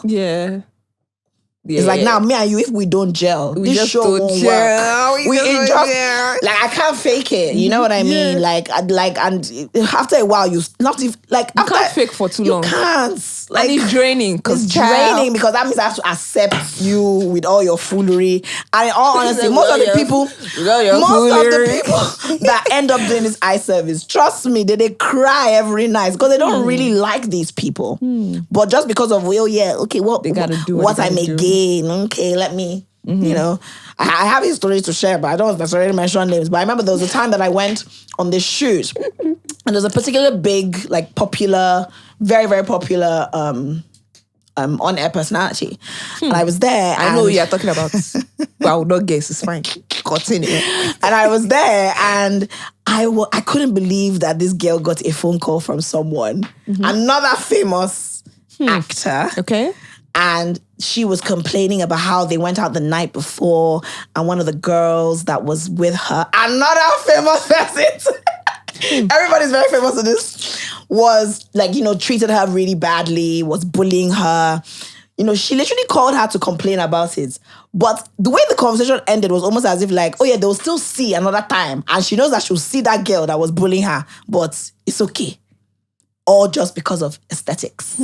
Speaker 2: It's like now, me and you, if we don't gel, this show won't work. We just like, I can't fake it. You know what I mean? Like, and after a while, you
Speaker 1: can't fake for too long.
Speaker 2: You can't. Like,
Speaker 1: and it's draining.
Speaker 2: It's draining because that means I have to accept you with all your foolery. And in all honesty, most of the people that end up doing this eye service, trust me, they cry every night because they don't really like these people. But just because of, what they gotta do what I may gain. Okay, let me, I have his stories to share, but I don't necessarily mention names. But I remember there was a time that I went on this shoot, and there's a particular big, like, popular, very, very popular on-air personality. And I was there.
Speaker 1: I know who you're talking about. But I would not guess. It's fine. Continue.
Speaker 2: And I was there, and I couldn't believe that this girl got a phone call from someone, another famous actor.
Speaker 1: Okay.
Speaker 2: And she was complaining about how they went out the night before, and one of the girls that was with her, another famous person, everybody's very famous in this, was like, treated her really badly, was bullying her. She literally called her to complain about it. But the way the conversation ended was almost as if like, they'll still see another time. And she knows that she'll see that girl that was bullying her, but it's okay. All just because of aesthetics.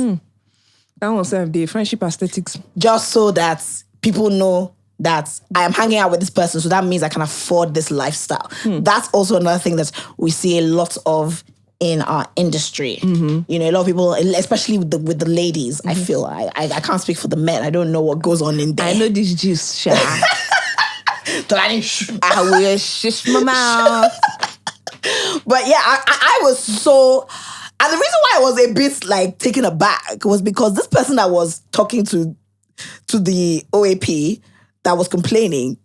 Speaker 1: That one said the friendship aesthetics.
Speaker 2: Just so that people know that I am hanging out with this person, so that means I can afford this lifestyle. That's also another thing that we see a lot of in our industry. A lot of people, especially with the ladies, I feel. I can't speak for the men. I don't know what goes on in there.
Speaker 1: I know this juice, Sha.
Speaker 2: Tolani,
Speaker 1: I will shush my mouth.
Speaker 2: But yeah, I was so... And the reason why I was a bit like taken aback was because this person that was talking to the OAP that was complaining,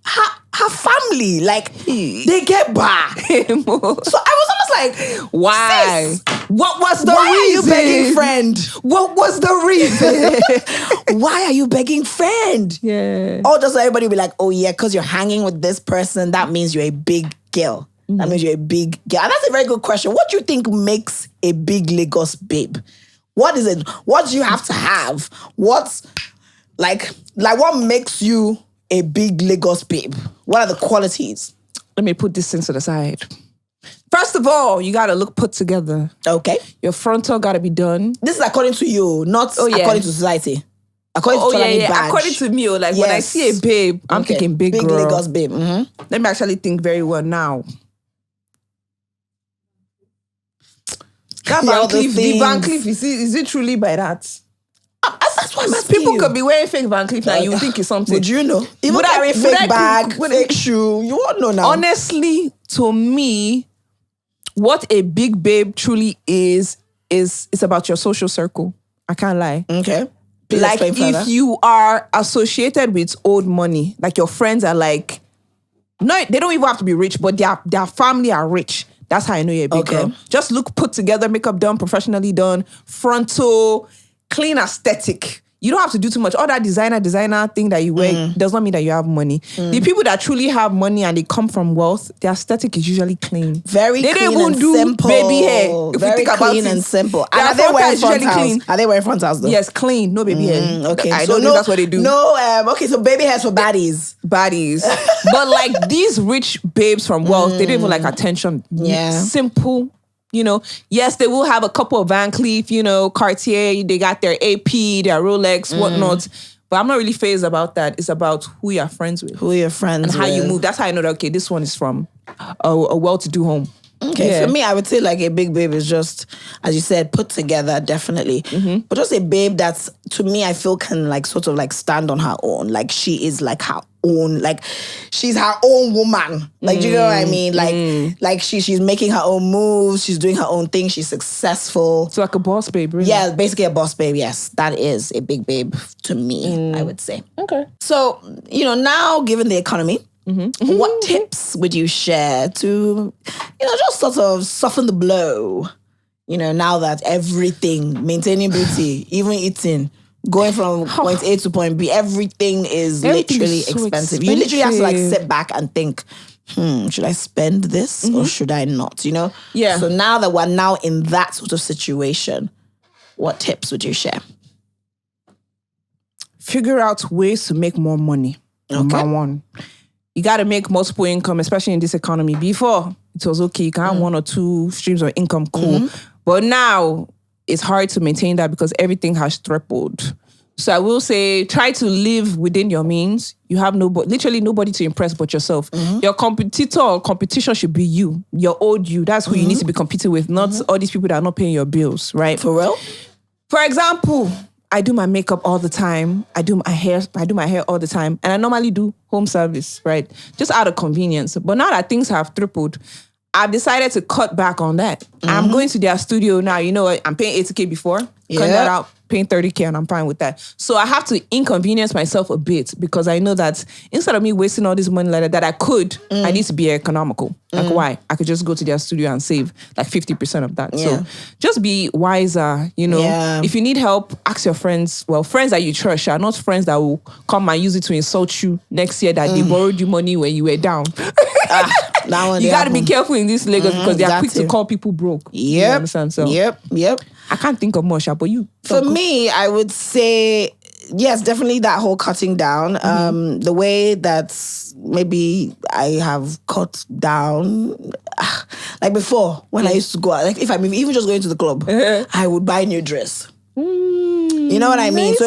Speaker 2: her family, like, they get back. So I was almost like,
Speaker 1: why?
Speaker 2: Sis,
Speaker 1: What was the reason?
Speaker 2: Why are you begging friend?
Speaker 1: What was the reason?
Speaker 2: Why are you begging friend?
Speaker 1: Yeah.
Speaker 2: Or just everybody be like, oh yeah, because you're hanging with this person, that means you're a big girl. That means you're a big girl. And that's a very good question. What do you think makes a big Lagos babe? What is it? What do you have to have? What's like what makes you a big Lagos babe? What are the qualities?
Speaker 1: Let me put this thing to the side. First of all, you gotta look put together.
Speaker 2: Okay.
Speaker 1: Your frontal gotta be done.
Speaker 2: This is according to you, not according to society. According to Tolani Baj.
Speaker 1: According to me, like when I see a babe, I'm thinking big girl.
Speaker 2: Big Lagos babe. Mm-hmm.
Speaker 1: Let me actually think very well now. That Van Cleef, the Van Cleef, is it truly by that?
Speaker 2: That's why
Speaker 1: people could be wearing fake Van Cleef now. You think it's something.
Speaker 2: Would you know? Even carry fake bag, fake shoe. You won't know now.
Speaker 1: Honestly, to me, what a big babe truly is it's about your social circle. I can't lie.
Speaker 2: Okay.
Speaker 1: Please like if you are associated with old money, like your friends are like, no, they don't even have to be rich, but their family are rich. That's how I know you're a big girl. Just look put together, makeup done, professionally done, frontal, clean aesthetic. You don't have to do too much. All that designer thing that you wear does not mean that you have money. The people that truly have money and they come from wealth, their aesthetic is usually clean.
Speaker 2: Very clean and simple.
Speaker 1: Baby hair. If
Speaker 2: very
Speaker 1: you think about
Speaker 2: clean
Speaker 1: it.
Speaker 2: and simple. And are they wearing frontals? Are they wearing frontals though?
Speaker 1: Yes, clean. No baby hair.
Speaker 2: Okay.
Speaker 1: I don't know that's what they do.
Speaker 2: No, okay, so baby hairs for baddies.
Speaker 1: Baddies. But like these rich babes from wealth, they don't even like attention.
Speaker 2: Yeah.
Speaker 1: Simple. You know, yes, they will have a couple of Van Cleef, you know, Cartier, they got their AP, their Rolex, whatnot. But I'm not really phased about that. It's about who you're friends with.
Speaker 2: Who you're friends with.
Speaker 1: And how you move. That's how I know that, okay, this one is from a well-to-do home.
Speaker 2: Okay, for me, I would say like a big babe is just, as you said, put together, definitely. But just a babe that's, to me, I feel can like sort of like stand on her own. Like she is like her own, like she's her own woman. Like, do you know what I mean? Like she's making her own moves, she's doing her own thing, she's successful.
Speaker 1: So like a boss babe, really?
Speaker 2: Yeah, basically a boss babe, yes. That is a big babe to me, I would say.
Speaker 1: Okay.
Speaker 2: So, you know, now given the economy, what tips would you share to, you know, just sort of soften the blow? You know, now that everything, maintaining beauty, even eating, going from point A to point B, everything is literally
Speaker 1: so
Speaker 2: expensive. You literally have to like sit back and think, should I spend this or should I not? You know?
Speaker 1: Yeah.
Speaker 2: So now that we're now in that sort of situation, what tips would you share?
Speaker 1: Figure out ways to make more money. Number one. You got to make multiple income, especially in this economy. Before, it was okay. You can have one or two streams of income, cool. But now, it's hard to maintain that because everything has tripled. So I will say, try to live within your means. You have literally nobody to impress but yourself. Your competitor or competition should be you, your old you. That's who you need to be competing with, not all these people that are not paying your bills, right?
Speaker 2: For real?
Speaker 1: For example, I do my makeup all the time. I do my hair all the time. And I normally do home service, right? Just out of convenience. But now that things have tripled, I've decided to cut back on that. I'm going to their studio now. You know what? I'm paying 80K before. Cut that out, paying 30K, and I'm fine with that. So I have to inconvenience myself a bit because I know that instead of me wasting all this money like that I could, I need to be economical. Like why? I could just go to their studio and save like 50% of that.
Speaker 2: Yeah.
Speaker 1: So just be wiser, you know.
Speaker 2: Yeah.
Speaker 1: If you need help, ask your friends. Well, friends that you trust, not friends that will come and use it to insult you next year that they borrowed you money when you were down. You got to be careful in this Lagos because they are quick to call people broke.
Speaker 2: Yep.
Speaker 1: You understand? So
Speaker 2: Yep.
Speaker 1: I can't think of much, but you.
Speaker 2: For me, I would say, yes, definitely that whole cutting down. The way that maybe I have cut down, like before, when I used to go out, like if I'm even just going to the club, I would buy a new dress. You know what I mean? So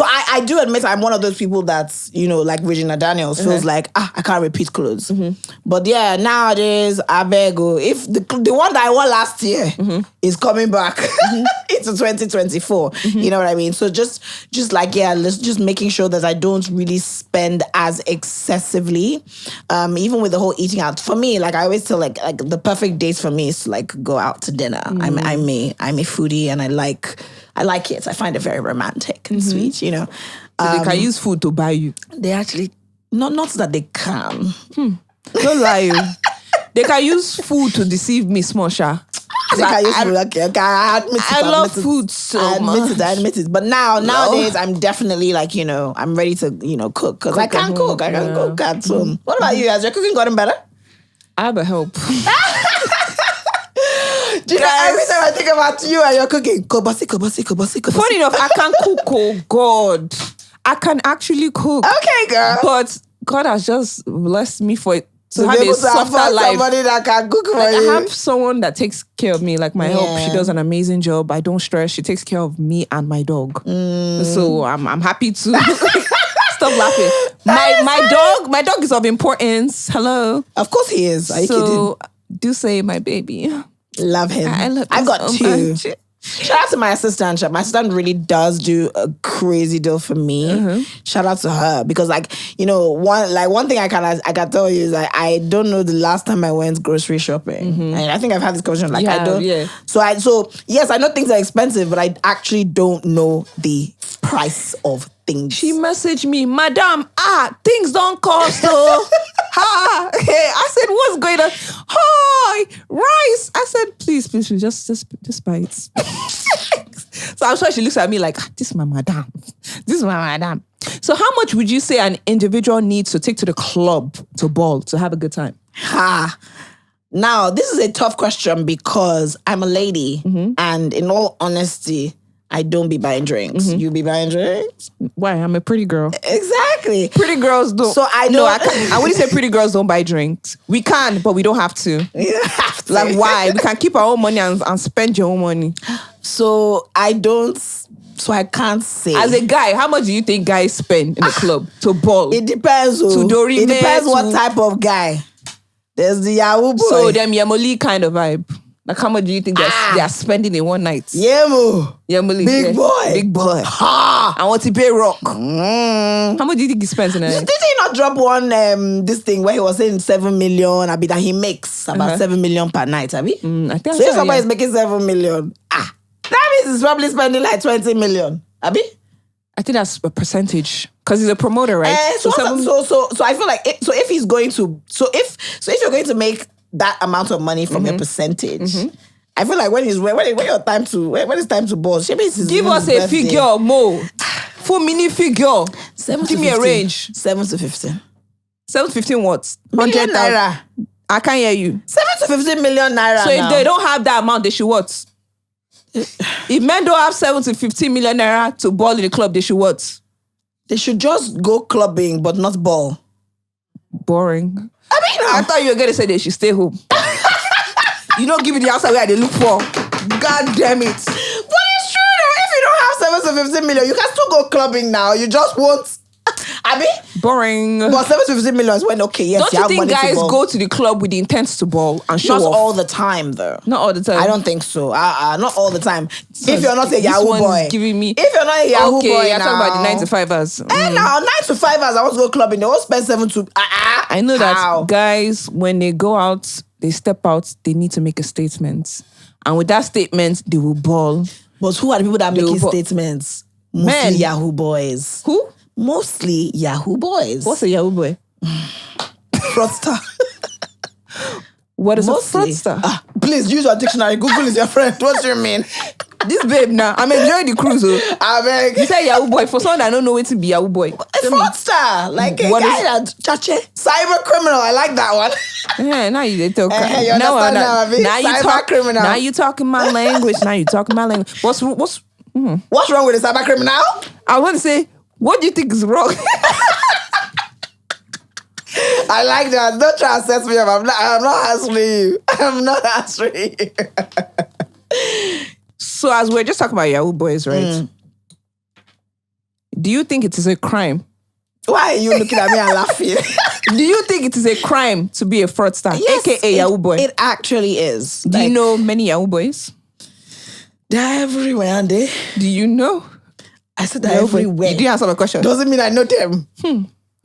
Speaker 2: I do admit I'm one of those people that's, you know, like Regina Daniels feels like, I can't repeat clothes. But yeah, nowadays, I beg you, if the one that I wore last year is coming back into 2024, you know what I mean? So just like, let's just making sure that I don't really spend as excessively, even with the whole eating out. For me, like I always tell like the perfect days for me is to like go out to dinner. I'm a foodie and I like it. I find it very romantic and sweet, you know.
Speaker 1: So they can use food to buy you.
Speaker 2: They actually, not that they can.
Speaker 1: Don't lie. They can use food to deceive me, small sha.
Speaker 2: I admit it.
Speaker 1: I love food so much.
Speaker 2: I admit it. But nowadays, I'm definitely like, I'm ready to, cook. Because I can cook. I can cook at home. What about you? Has your cooking gotten better?
Speaker 1: I have a help.
Speaker 2: Do you know, every time I think about you and your cooking, kobasi.
Speaker 1: Funny enough, I can cook, oh God. I can actually cook.
Speaker 2: Okay, girl.
Speaker 1: But God has just blessed me for it.
Speaker 2: To have a softer life. Somebody that can cook for you.
Speaker 1: I have someone that takes care of me, like my help. She does an amazing job. I don't stress. She takes care of me and my dog. So I'm happy to stop laughing. My dog is of importance. Hello.
Speaker 2: Of course he is. Are you kidding?
Speaker 1: Do say my baby.
Speaker 2: Love him.
Speaker 1: I love him.
Speaker 2: I've got
Speaker 1: so
Speaker 2: two.
Speaker 1: much.
Speaker 2: Shout out to my assistant. My assistant really does do a crazy deal for me. Shout out to her because, one thing I can tell you is I don't know the last time I went grocery shopping, and I think I've had this conversation. I don't. Yeah. So yes, I know things are expensive, but I actually don't know the price of things.
Speaker 1: She messaged me, Madam, things don't cost though. Hey, I said, what's going on? Hi, rice. I said, please, just buy it. So I'm sure she looks at me like, this is my madam. This is my madam. So how much would you say an individual needs to take to the club to ball, to have a good time?
Speaker 2: Now, this is a tough question because I'm a lady and in all honesty, I don't be buying drinks. You be buying drinks?
Speaker 1: Why? I'm a pretty girl.
Speaker 2: Exactly.
Speaker 1: Pretty girls don't.
Speaker 2: So I don't.
Speaker 1: No, I wouldn't say pretty girls don't buy drinks. We can, but we don't have to.
Speaker 2: You have to.
Speaker 1: Like, why? We can keep our own money and spend your own money.
Speaker 2: So I don't. So I can't say.
Speaker 1: As a guy, how much do you think guys spend in the club to ball?
Speaker 2: It depends. It depends what type of guy. There's the Yahoo boy.
Speaker 1: So them Yamoli kind of vibe. Like, how much do you think they are spending in one night?
Speaker 2: Yemo.
Speaker 1: Big boy. Big boy.
Speaker 2: Ha!
Speaker 1: I want to pay rock. How much do you think he spends in a night?
Speaker 2: Did he not drop one, this thing where he was saying 7 million, Abi, that he makes about 7 million per night, Abi?
Speaker 1: I think
Speaker 2: so if somebody is making 7 million, that means he's probably spending like 20 million, Abi?
Speaker 1: I think that's a percentage. Because he's a promoter, right?
Speaker 2: So I feel like, if he's going to, if you're going to make that amount of money from your percentage. I feel like when it's time to boss,
Speaker 1: give us a figure, Mo. Full mini figure. Give me a range.
Speaker 2: 7 to 15.
Speaker 1: 7 to 15 what?
Speaker 2: Million naira.
Speaker 1: I can't hear you.
Speaker 2: 7 to 15 million naira.
Speaker 1: So if they don't have that amount, they should what? If men don't have 7 to 15 million naira to ball in the club, they should what?
Speaker 2: They should just go clubbing, but not ball.
Speaker 1: Boring. I thought you were going to say they should stay home. You don't give me the answer where they look for. God damn it.
Speaker 2: But it's true though. If you don't have 7 to 15 million, you can still go clubbing now. You just won't. Abi?
Speaker 1: Boring.
Speaker 2: But 7 to 15 million is when, okay, yes,
Speaker 1: don't you think guys go to the club with the intent to ball and show off?
Speaker 2: Not all the time, though.
Speaker 1: Not all the time.
Speaker 2: I don't think so. Not all the time. If you're not a Yahoo boy.
Speaker 1: Giving me,
Speaker 2: if you're not a Yahoo boy,
Speaker 1: you're talking about the 9 to 5 hours.
Speaker 2: Now 9 to 5 hours, I want to go clubbing. They won't spend 7 to.
Speaker 1: I know that guys, when they go out, they step out, they need to make a statement, and with that statement, they will ball.
Speaker 2: But who are the people that are making statements? Mostly men. Yahoo boys.
Speaker 1: Who?
Speaker 2: Mostly Yahoo boys.
Speaker 1: What's a Yahoo boy?
Speaker 2: Fraudster.
Speaker 1: What is a fraudster?
Speaker 2: Please use your dictionary. Google is your friend. What do you mean?
Speaker 1: This babe now, I'm enjoying the cruise.
Speaker 2: I beg.
Speaker 1: You say Yahoo boy. For someone that don't know what to be Yahoo boy.
Speaker 2: A fraudster. Like a guy that chache. Cyber criminal. I like that one.
Speaker 1: Yeah, now you talk.
Speaker 2: You understand now
Speaker 1: you talk criminal. Now you talking my language. What's wrong with
Speaker 2: the cyber criminal?
Speaker 1: I want to say, what do you think is wrong?
Speaker 2: I like that. Don't try to assess me up. I'm not answering you.
Speaker 1: So as we're just talking about Yahoo boys, right? Do you think it is a crime?
Speaker 2: Why are you looking at me and laughing?
Speaker 1: Do you think it is a crime to be a fraudster,
Speaker 2: yes,
Speaker 1: aka Yahoo boy?
Speaker 2: It actually is.
Speaker 1: Do you know many Yahoo boys?
Speaker 2: They're everywhere, aren't they?
Speaker 1: Do you know?
Speaker 2: I said they're everywhere.
Speaker 1: You didn't answer my question.
Speaker 2: Doesn't mean I know them.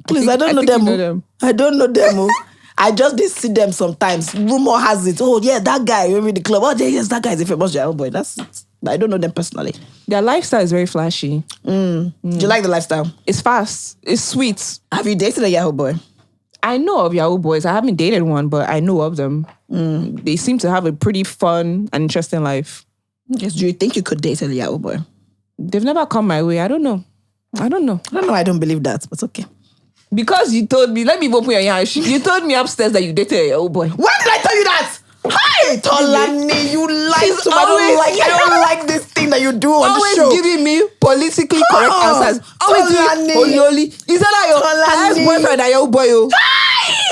Speaker 2: Please, I don't know them. I don't know them. I just see them sometimes. Rumor has it. Oh, yeah, that guy in the club. Oh, yes, that guy is a famous Yahoo boy. That's it. But I don't know them personally.
Speaker 1: Their lifestyle is very flashy.
Speaker 2: Do you like the lifestyle?
Speaker 1: It's fast. It's sweet.
Speaker 2: Have you dated a Yahoo boy?
Speaker 1: I know of Yahoo boys. I haven't dated one, but I know of them. They seem to have a pretty fun and interesting life.
Speaker 2: Yes. Do you think you could date a Yahoo boy?
Speaker 1: They've never come my way. I don't know.
Speaker 2: I don't believe that, but okay.
Speaker 1: Because you told me, let me open your ears. You told me upstairs that you dated a Yahoo boy.
Speaker 2: When did I tell you that? Hi, Tolani, you lied to me. I don't like this thing that you do on the show.
Speaker 1: Always giving me politically correct answers. Always doing Oyoli. Is that your ex-boyfriend and your boy?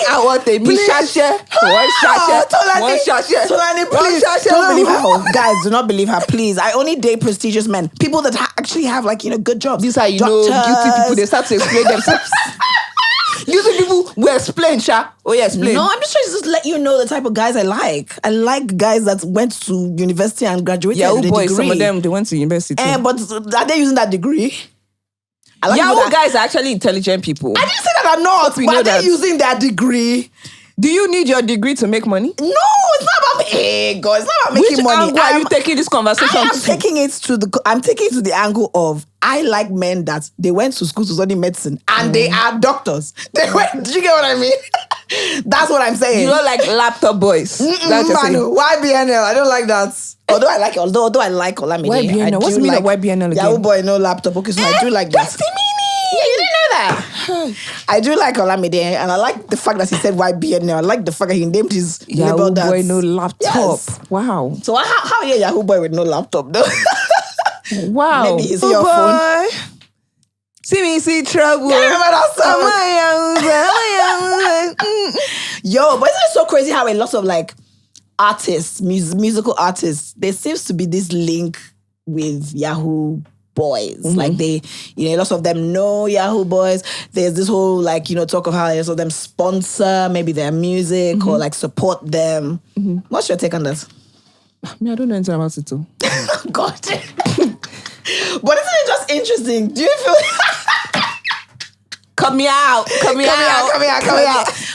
Speaker 1: I want a big sachet. One sachet.
Speaker 2: Tolani, please. Don't believe her. Guys, do not believe her, please. I only date prestigious men. People that actually have good jobs.
Speaker 1: These are, guilty people. They start to explain themselves. Guilty people will explain, Sha. Oh, yeah, explain.
Speaker 2: No, I'm just trying to just let you know the type of guys I like. I like guys that went to university and graduated with a degree.
Speaker 1: Some of them, they went to university too.
Speaker 2: But are they using that degree?
Speaker 1: Yahoo guys are actually intelligent people.
Speaker 2: I didn't say that they're not, but are they using their degree?
Speaker 1: Do you need your degree to make money?
Speaker 2: No, it's not about me. Hey, God, it's not about making money.
Speaker 1: Which angle are you taking this conversation
Speaker 2: I'm taking it to the angle of I like men that they went to school to study medicine and they are doctors. Did you get what I mean? That's what I'm saying.
Speaker 1: You don't like laptop boys.
Speaker 2: YBNL, I don't like that. Although I like Olamide.
Speaker 1: YBNL? What's the meaning of YBNL again?
Speaker 2: Yahoo boy, no laptop. Okay, so I do like that.
Speaker 1: What's the meaning?
Speaker 2: Yeah, you didn't know that. I do like Olamide, and I like the fact that he said YBNL. I like the fact that he named his
Speaker 1: Yahoo boy, no laptop. Yes. Wow.
Speaker 2: So how are you Yahoo boy with no laptop though?
Speaker 1: Wow.
Speaker 2: Maybe it's your phone.
Speaker 1: See me, see trouble.
Speaker 2: Yeah, remember that song? Yo, but isn't it so crazy how a lot of artists, musical artists, there seems to be this link with Yahoo boys. They, a lot of them know Yahoo boys. There's this whole talk of how a lot of them sponsor maybe their music or support them. What's your take on that?
Speaker 1: I don't know anything about it too.
Speaker 2: God. But isn't it just interesting? Do you feel... Come here out.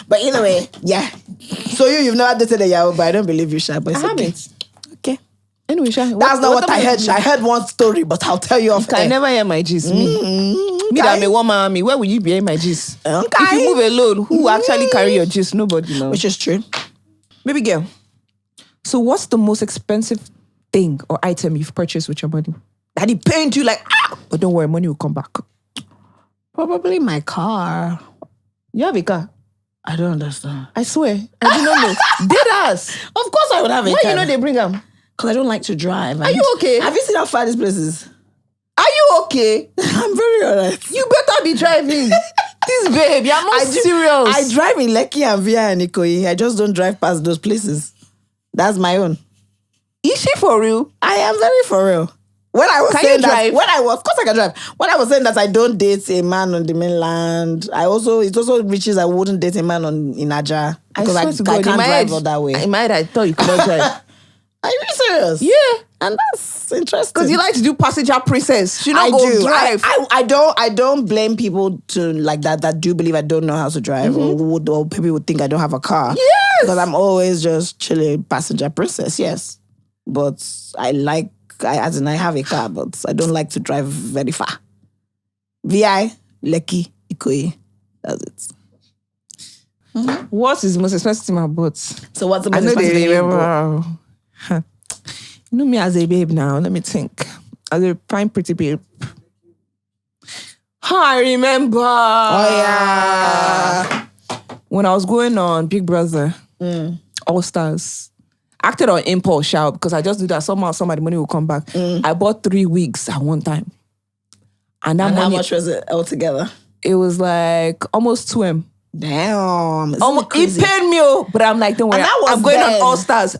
Speaker 2: But anyway, yeah. So you've never dated a Yahoo, but I don't believe you, Sha. But I haven't. Okay.
Speaker 1: Anyway, Sha.
Speaker 2: That's not what I heard. I heard one story, but I'll tell you off air.
Speaker 1: I never hear my gist. Me that I'm a woman, where will you be hearing my gist?
Speaker 2: Okay.
Speaker 1: If you move alone, who actually carry your gist? Nobody knows.
Speaker 2: Which is true.
Speaker 1: Baby girl. So what's the most expensive thing or item you've purchased with your money? That he paid you but don't worry, money will come back.
Speaker 2: Probably my car.
Speaker 1: You have a car?
Speaker 2: I don't understand.
Speaker 1: I swear. I do not know. Did us.
Speaker 2: Of course I would have a car.
Speaker 1: Why you know they bring them?
Speaker 2: Because I don't like to drive.
Speaker 1: Are you okay?
Speaker 2: Have you seen how far this place is?
Speaker 1: Are you okay?
Speaker 2: I'm very alright.
Speaker 1: You better be driving. This babe, you're not serious.
Speaker 2: I drive in Lekki and Via and Ikoyi. I just don't drive past those places. That's my own.
Speaker 1: Is she for real?
Speaker 2: I am very for real. When I was
Speaker 1: can
Speaker 2: saying
Speaker 1: you drive?
Speaker 2: Of course I can drive. When I was saying that I don't date a man on the mainland, it also reaches I wouldn't date a man in Aja because I can't drive all that way.
Speaker 1: In my head, I thought you could not drive.
Speaker 2: Are you serious?
Speaker 1: Yeah.
Speaker 2: And that's interesting.
Speaker 1: Because you like to do passenger princess. You don't go drive.
Speaker 2: I don't blame people to that do believe I don't know how to drive or people would think I don't have a car.
Speaker 1: Yes.
Speaker 2: Because I'm always just chilling passenger princess, yes. But I have a car, but I don't like to drive very far. VI, Lekki, Ikoyi. That's it.
Speaker 1: What is the most expensive thing I bought?
Speaker 2: So what's the most expensive thing you bought?
Speaker 1: You know me as a babe now. Let me think. As a fine, pretty babe. I remember.
Speaker 2: Oh, yeah.
Speaker 1: When I was going on Big Brother, All Stars, acted on impulse, because I just knew that somehow the money will come back. I bought 3 wigs at one time. And money,
Speaker 2: how much was it altogether?
Speaker 1: It was almost 2M.
Speaker 2: Damn.
Speaker 1: It paid me, but I'm don't worry. I'm going on All Stars.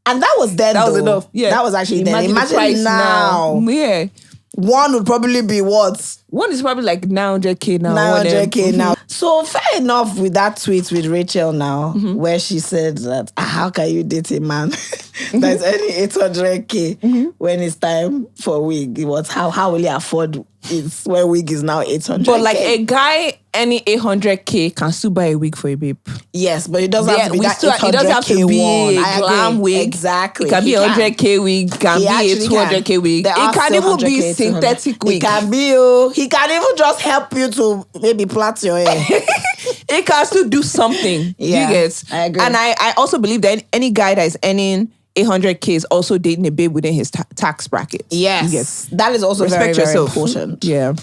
Speaker 2: And that was then,
Speaker 1: That was enough. Yeah.
Speaker 2: That was actually then. Imagine
Speaker 1: the price
Speaker 2: now.
Speaker 1: Yeah.
Speaker 2: One would probably be what?
Speaker 1: One is probably 900K now.
Speaker 2: 900K now. So fair enough with that tweet with Rachel now, where she said that, how can you date a man that's earning 800K when it's time for wig? It was how will he afford it when wig is now 800K?
Speaker 1: But a guy any 800K can still buy a wig for a babe.
Speaker 2: Yes, but it doesn't have to be that 800K
Speaker 1: it doesn't have to be a glam wig.
Speaker 2: Exactly.
Speaker 1: It can be a 100K wig. It can be a 200K wig. It can even be synthetic wig.
Speaker 2: It can be, he can even just help you to maybe plait your hair.
Speaker 1: It it can still do something.
Speaker 2: Yeah,
Speaker 1: you get?
Speaker 2: I agree.
Speaker 1: And I also believe that any guy that is earning 800K is also dating a babe within his tax bracket.
Speaker 2: Yes. That is also
Speaker 1: Respect
Speaker 2: very, very
Speaker 1: yourself.
Speaker 2: important.
Speaker 1: Yeah.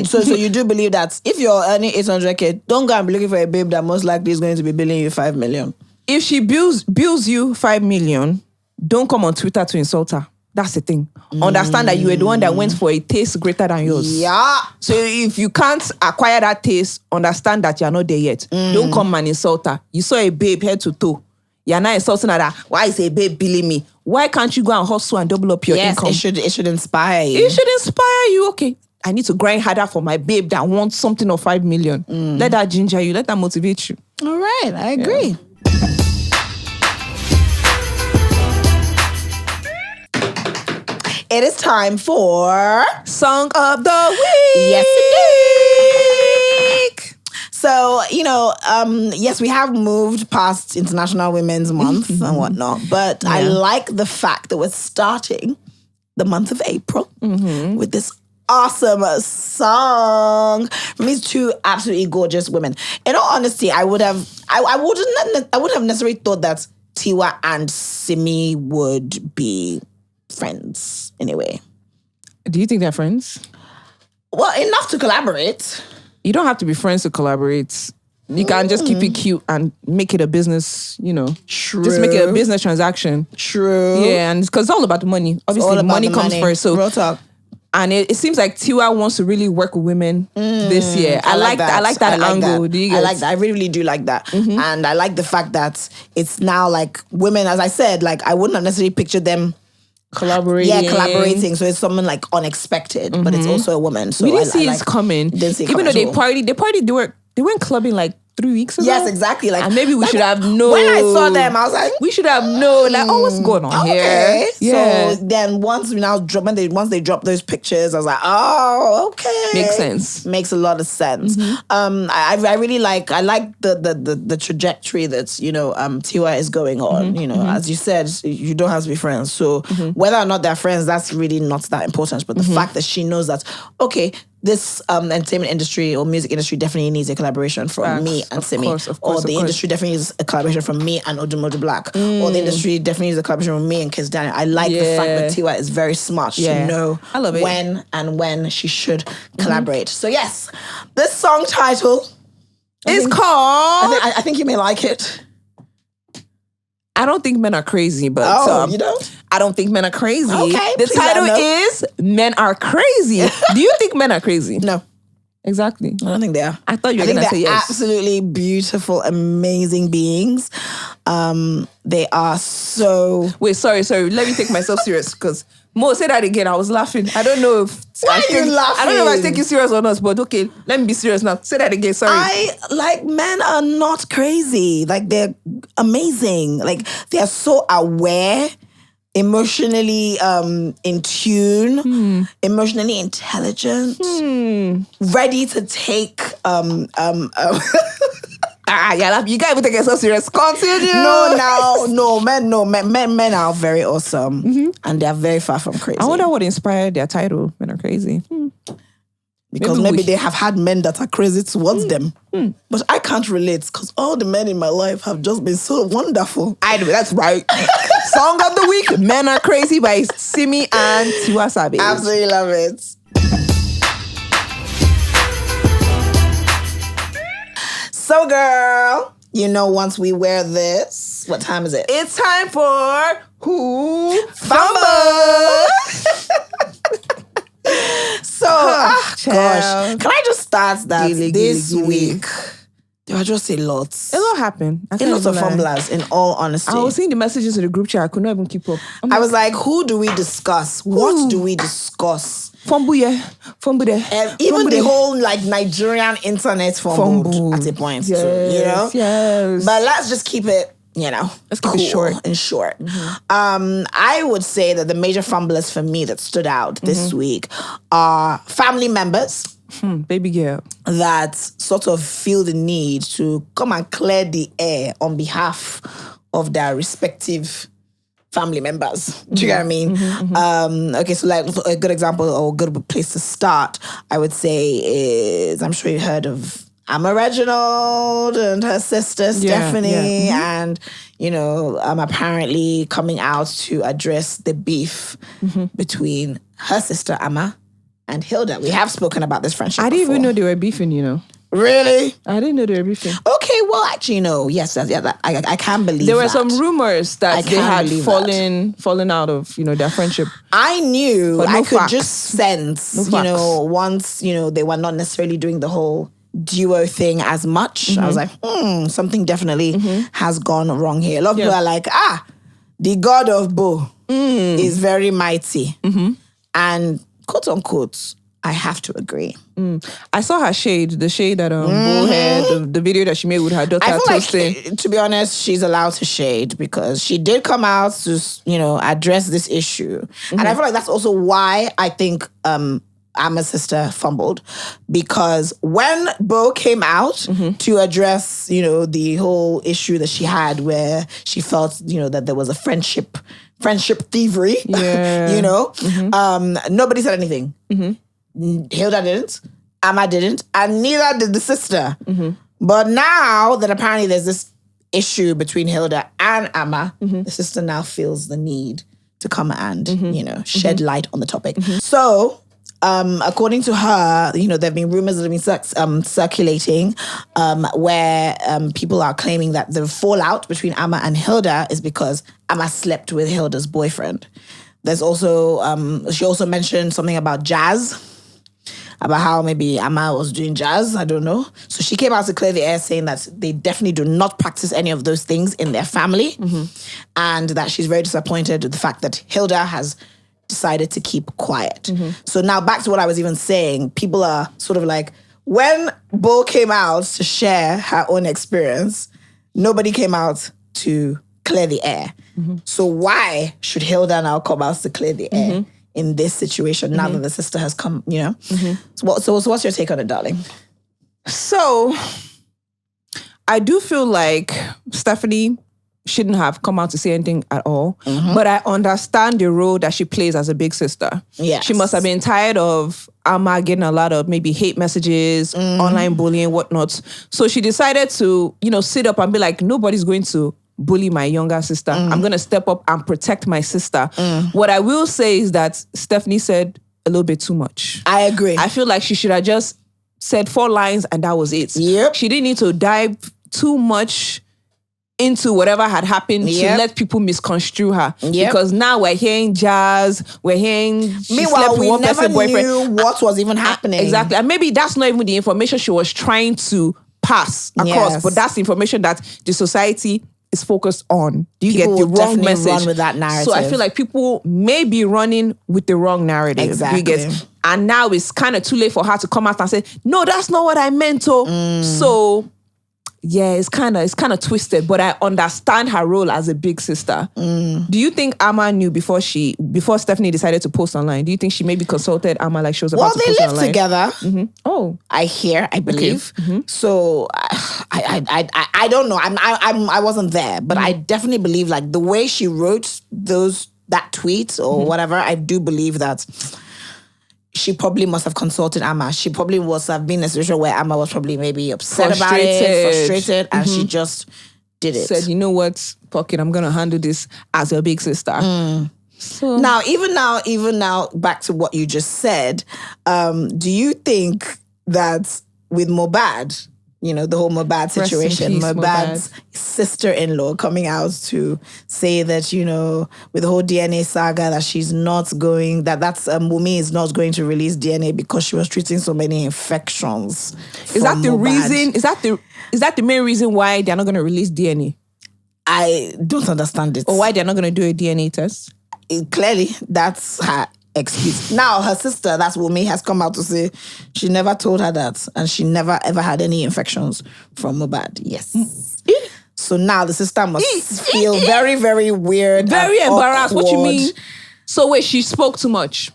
Speaker 2: So you do believe that if you're earning 800K, don't go and be looking for a babe that most likely is going to be billing you 5 million.
Speaker 1: If she bills you 5 million, don't come on Twitter to insult her. That's the thing. Understand that you were the one that went for a taste greater than yours.
Speaker 2: Yeah.
Speaker 1: So if you can't acquire that taste, understand that you're not there yet. Don't come and insult her. You saw a babe head to toe. You're not insulting her that, why is a babe billing me? Why can't you go and hustle and double up your income?
Speaker 2: It should inspire you.
Speaker 1: It should inspire you. Okay, I need to grind harder for my babe that wants something of 5 million. Let that ginger you. Let that motivate you.
Speaker 2: All right, I agree. Yeah. It is time for
Speaker 1: Song of the Week.
Speaker 2: Yes, week. So, yes, we have moved past International Women's Month and whatnot, but I like the fact that we're starting the month of April with this awesome song from these two absolutely gorgeous women. In all honesty, I would have necessarily thought that Tiwa and Simi would be friends anyway.
Speaker 1: Do you think they're friends?
Speaker 2: Well, enough to collaborate.
Speaker 1: You don't have to be friends to collaborate. You can just keep it cute and make it a business,
Speaker 2: True.
Speaker 1: Just make it a business transaction.
Speaker 2: True.
Speaker 1: Yeah, and because it's all about the money. Obviously, money comes first. So
Speaker 2: real talk.
Speaker 1: And it seems like Tiwa wants to really work with women this year. I like that angle.
Speaker 2: That.
Speaker 1: Do you guys?
Speaker 2: I like that. I really, really do like that. And I like the fact that it's now like women, as I said, like I wouldn't have necessarily pictured them
Speaker 1: collaborating.
Speaker 2: Yeah, collaborating. So it's something like unexpected, but it's also a woman. So
Speaker 1: we didn't see it coming. Even though they partied, they went clubbing like 3 weeks ago.
Speaker 2: Yes, exactly. Like,
Speaker 1: and maybe we should have known.
Speaker 2: When I saw them, I was like,
Speaker 1: we should have known. Like, what's going on here?
Speaker 2: Yeah. So then once they dropped those pictures, I was like, oh, okay,
Speaker 1: makes sense.
Speaker 2: Makes a lot of sense. I really like the trajectory that Tiwa is going on. As you said, you don't have to be friends. So whether or not they're friends, that's really not that important. But the fact that she knows that, okay, this entertainment industry or music industry definitely needs a collaboration from me and Simi. Or the industry definitely needs a collaboration from me and Odumodu Black. Or the industry definitely needs a collaboration from me and Kiss Daniel. I like the fact that Tiwa is very smart. She know when she should collaborate. So yes, this song title
Speaker 1: is called...
Speaker 2: I think you may like it.
Speaker 1: I don't think men are crazy, but
Speaker 2: you don't?
Speaker 1: I don't think men are crazy.
Speaker 2: Okay,
Speaker 1: the title is Men Are Crazy. Do you think men are crazy?
Speaker 2: No.
Speaker 1: Exactly.
Speaker 2: I don't think they are.
Speaker 1: I thought you were going to say yes.
Speaker 2: Absolutely beautiful, amazing beings. They are so...
Speaker 1: Wait, sorry. Let me take myself serious because Mo, say that again. I was laughing. I don't know if...
Speaker 2: Why are you laughing?
Speaker 1: I don't know if I take you serious or not, but okay, let me be serious now. Say that again, sorry.
Speaker 2: Men are not crazy. Like, they're amazing. Like, they are so aware, emotionally in tune, emotionally intelligent, ready to take...
Speaker 1: you can't even take yourself serious. Continue.
Speaker 2: Men are very awesome, and they are very far from crazy.
Speaker 1: I wonder what inspired their title. Men Are Crazy.
Speaker 2: Because maybe they have had men that are crazy towards them, but I can't relate because all the men in my life have just been so wonderful.
Speaker 1: I know, that's right. Song of the week: Men Are Crazy by Simi and Tiwa Savage.
Speaker 2: Absolutely love it. So, girl, once we wear this, what time is it?
Speaker 1: It's time for Who Fumbles.
Speaker 2: So, gosh, can I just start that this week? There were just a lot.
Speaker 1: A lot happened.
Speaker 2: A lot of fumblers, in all honesty.
Speaker 1: I was seeing the messages in the group chat. I could not even keep up.
Speaker 2: I was like, who do we discuss? What do we discuss?
Speaker 1: Fumble there.
Speaker 2: Even the whole Nigerian internet fumbled at a point.
Speaker 1: Yes, yes.
Speaker 2: But let's just keep it, let's keep it short and short. I would say that the major fumblers for me that stood out this week are family members.
Speaker 1: Baby girl.
Speaker 2: That sort of feel the need to come and clear the air on behalf of their respective family members. Do you get what I mean? Okay, so a good example or a good place to start, I would say is, I'm sure you heard of Amma Reginald and her sister Stephanie, and apparently coming out to address the beef between her sister Amma and Hilda. We have spoken about this friendship.
Speaker 1: I didn't even know they were beefing.
Speaker 2: Really?
Speaker 1: I didn't know they were beefing.
Speaker 2: Okay, well, actually, no. Yes, I can't believe
Speaker 1: there were some rumors that they had fallen out of their friendship.
Speaker 2: I knew. I could just sense. Once they were not necessarily doing the whole duo thing as much. I was like, something definitely has gone wrong here. A lot of people are like, the God of Bo is very mighty, and quote unquote, I have to agree.
Speaker 1: I saw her shade, the shade that Bo had, the video that she made with her daughter.
Speaker 2: I feel like, to be honest, she's allowed to shade because she did come out to, address this issue. And I feel like that's also why I think Amma's sister fumbled. Because when Bo came out to address, the whole issue that she had where she felt, that there was a friendship thievery, nobody said anything. Hilda didn't, Amma didn't, and neither did the sister. But now that apparently there's this issue between Hilda and Amma, the sister now feels the need to come and, shed light on the topic. So, according to her, there have been rumors that have been circulating where people are claiming that the fallout between Amma and Hilda is because Amma slept with Hilda's boyfriend. There's also, she also mentioned something about jazz, about how maybe Amma was doing jazz, I don't know. So she came out to clear the air saying that they definitely do not practice any of those things in their family, and that she's very disappointed with the fact that Hilda has decided to keep quiet. So now back to what I was even saying, people are sort of like, when Bo came out to share her own experience, nobody came out to clear the air. So why should Hilda now come out to clear the air in this situation now that the sister has come, So what's your take on it, darling?
Speaker 1: So I do feel like Stephanie shouldn't have come out to say anything at all. But I understand the role that she plays as a big sister.
Speaker 2: Yes.
Speaker 1: She must have been tired of Amma getting a lot of maybe hate messages, online bullying, whatnot. So she decided to, sit up and be like, nobody's going to bully my younger sister. I'm going to step up and protect my sister. What I will say is that Stephanie said a little bit too much.
Speaker 2: I agree.
Speaker 1: I feel like she should have just said 4 lines and that was it.
Speaker 2: Yep.
Speaker 1: She didn't need to dive too much into whatever had happened to let people misconstrue her. Because now we're hearing jazz, we're hearing
Speaker 2: meanwhile, we never knew what was even happening.
Speaker 1: Exactly. And maybe that's not even the information she was trying to pass across, but that's the information that the society is focused on. Do you
Speaker 2: people
Speaker 1: get the wrong message?
Speaker 2: Run with that narrative.
Speaker 1: So I feel like people may be running with the wrong narrative.
Speaker 2: Exactly.
Speaker 1: Do you get? And now it's kind of too late for her to come out and say, no, that's not what I meant. So yeah, it's kind of twisted, but I understand her role as a big sister. Do you think Amma knew before Stephanie decided to post online? Do you think she maybe consulted Amma like she was about to post online?
Speaker 2: Well, they live together.
Speaker 1: Oh,
Speaker 2: I believe. Okay. So I don't know. I wasn't there, but I definitely believe like the way she wrote that tweet or whatever. I do believe that she probably must have consulted Amma. She probably must have been in a situation where Amma was probably maybe upset about it, frustrated, and she just did it.
Speaker 1: Said, you know what, fuck it, I'm going to handle this as your big sister. So
Speaker 2: now, even now, back to what you just said, do you think that with Mohbad, the whole Mohbad situation, Mohbad's sister-in-law coming out to say that, with the whole DNA saga, that she's not going, that's Wunmi is not going to release DNA because she was treating so many infections.
Speaker 1: Is that the reason? Is that the main reason why they're not going to release DNA?
Speaker 2: I don't understand it.
Speaker 1: Or why they're not going to do a DNA test?
Speaker 2: Clearly, that's her excuse. Now, her sister, that's Wunmi, has come out to say she never told her that and she never ever had any infections from Mohbad. Yes. So now the sister must feel very, very weird.
Speaker 1: Very embarrassed. Awkward. What you mean? So wait, she spoke too much.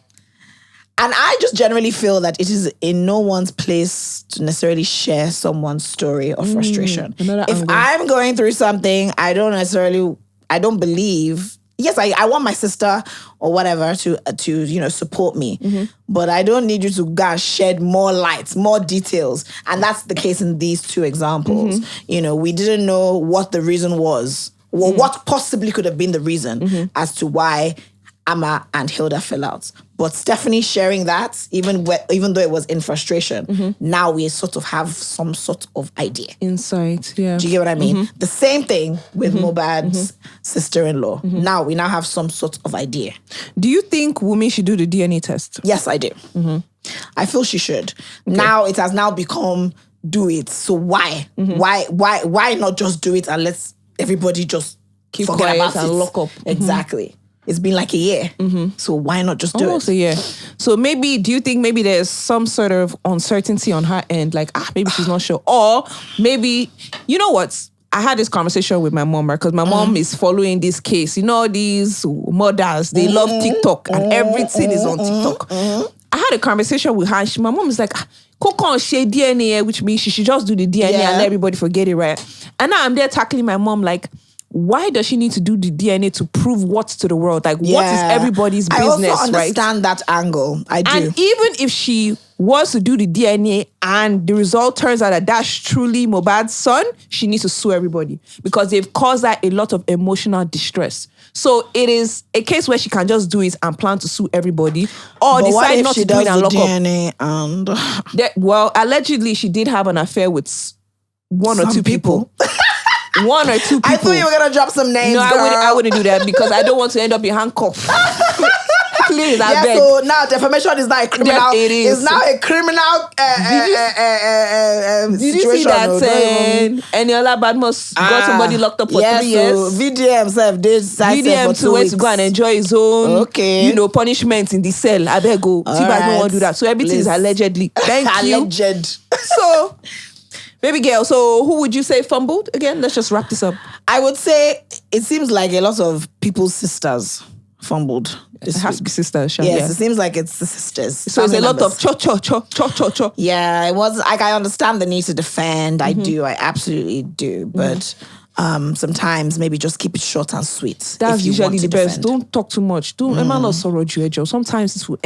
Speaker 2: And I just generally feel that it is in no one's place to necessarily share someone's story of frustration. If I'm going through something, I don't believe yes, I want my sister or whatever to support me. But I don't need you to go and shed more lights, more details. And that's the case in these two examples. We didn't know what the reason was, or what possibly could have been the reason as to why Amma and Hilda fell out. But Stephanie sharing that, even though it was in frustration, now we sort of have some sort of idea.
Speaker 1: Insight, yeah.
Speaker 2: Do you get what I mean? The same thing with Mohbad's sister-in-law. Now we have some sort of idea.
Speaker 1: Do you think Wunmi should do the DNA test?
Speaker 2: Yes, I do. I feel she should. Okay. Now it has now become do it. So why? Why not just do it and let everybody just
Speaker 1: keep quiet about and lock up?
Speaker 2: Exactly. It's been like a year. So why not just do
Speaker 1: almost
Speaker 2: it?
Speaker 1: A year. So do you think maybe there's some sort of uncertainty on her end? Like, maybe she's not sure. Or maybe, you know what? I had this conversation with my mom, right? Because my mom is following this case. These mothers, they love TikTok and everything is on TikTok. I had a conversation with her and my mom is like, Coco share DNA, which means she should just do the DNA and let everybody forget it, right? And now I'm there tackling my mom like, why does she need to do the DNA to prove what to the world? Like, what is everybody's business, right? I also
Speaker 2: understand that angle. I do.
Speaker 1: And even if she was to do the DNA and the result turns out that that's truly Mohbad's son, she needs to sue everybody because they've caused her a lot of emotional distress. So it is a case where she can just do it and plan to sue everybody, or decide not to do it and lock
Speaker 2: DNA up.
Speaker 1: Well, allegedly she did have an affair with one or two people. One or two people.
Speaker 2: I thought you were gonna drop some names.
Speaker 1: No, I wouldn't do that because I don't want to end up in handcuffs. Please, I beg.
Speaker 2: So now defamation is now a criminal.
Speaker 1: It is.
Speaker 2: It's now a criminal
Speaker 1: did you see that Eniola Badmus got somebody locked up for 3 years?
Speaker 2: So VDM himself did
Speaker 1: VDM too went to go and enjoy his own punishment in the cell. I beg go. T-Bag don't want to do that. So everything is allegedly. Thank you.
Speaker 2: Alleged.
Speaker 1: So baby girl, so who would you say fumbled? Again, let's just wrap this up.
Speaker 2: I would say it seems like a lot of people's sisters fumbled.
Speaker 1: It has to be sisters, Sha.
Speaker 2: Yes, it seems like it's the sisters.
Speaker 1: So it's a lot of cho.
Speaker 2: Yeah, it was like I understand the need to defend. I do, I absolutely do. But sometimes maybe just keep it short and sweet.
Speaker 1: That's usually the best. Don't talk too much. Sometimes this will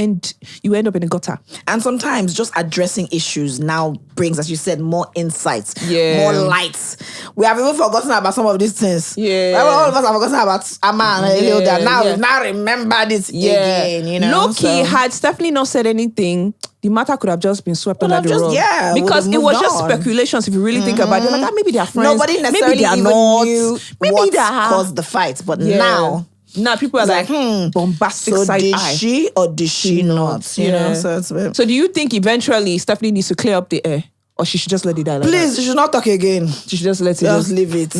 Speaker 1: you end up in a gutter.
Speaker 2: And sometimes just addressing issues now brings, as you said, more insights, more lights. We have even forgotten about some of these things.
Speaker 1: Yeah.
Speaker 2: All of us have forgotten about Amma and Hilda. Now we've now remembered it again,
Speaker 1: Low-key, had Stephanie not said anything, the matter could have just been swept under the rug.
Speaker 2: Yeah,
Speaker 1: because it was just speculations if you really think about it. Like, maybe they're friends.
Speaker 2: Nobody necessarily
Speaker 1: maybe
Speaker 2: even knew what caused the fight. But now people are like,
Speaker 1: bombastic
Speaker 2: so
Speaker 1: side
Speaker 2: did
Speaker 1: eye.
Speaker 2: she or did she not? So
Speaker 1: do you think eventually Stephanie needs to clear up the air? Or she should just let it die like
Speaker 2: Please, she should not talk again.
Speaker 1: She should just let it
Speaker 2: Just leave it.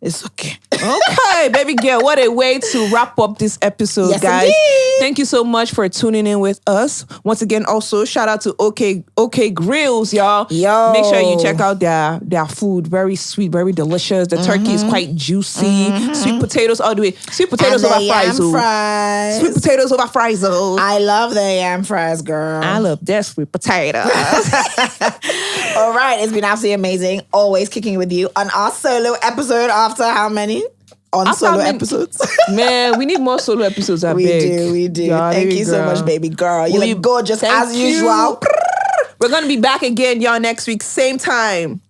Speaker 2: It's okay.
Speaker 1: Okay, baby girl. What a way to wrap up this episode, guys.
Speaker 2: Indeed.
Speaker 1: Thank you so much for tuning in with us. Once again, also, shout out to OK Grills, y'all.
Speaker 2: Yo.
Speaker 1: Make sure you check out their food. Very sweet, very delicious. The turkey is quite juicy. Sweet potatoes all the way. Sweet potatoes over fries. Sweet potatoes over fries.
Speaker 2: I love the yam fries, girl.
Speaker 1: I love that sweet potatoes.
Speaker 2: All right, it's been absolutely amazing. Always kicking with you on our solo episode after how many? Episodes?
Speaker 1: Man, we need more solo episodes, I beg.
Speaker 2: We do. Thank you so much, baby girl. You look gorgeous as usual.
Speaker 1: We're going to be back again, y'all, next week. Same time.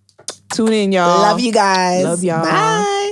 Speaker 1: Tune in, y'all.
Speaker 2: Love you guys.
Speaker 1: Love y'all.
Speaker 2: Bye.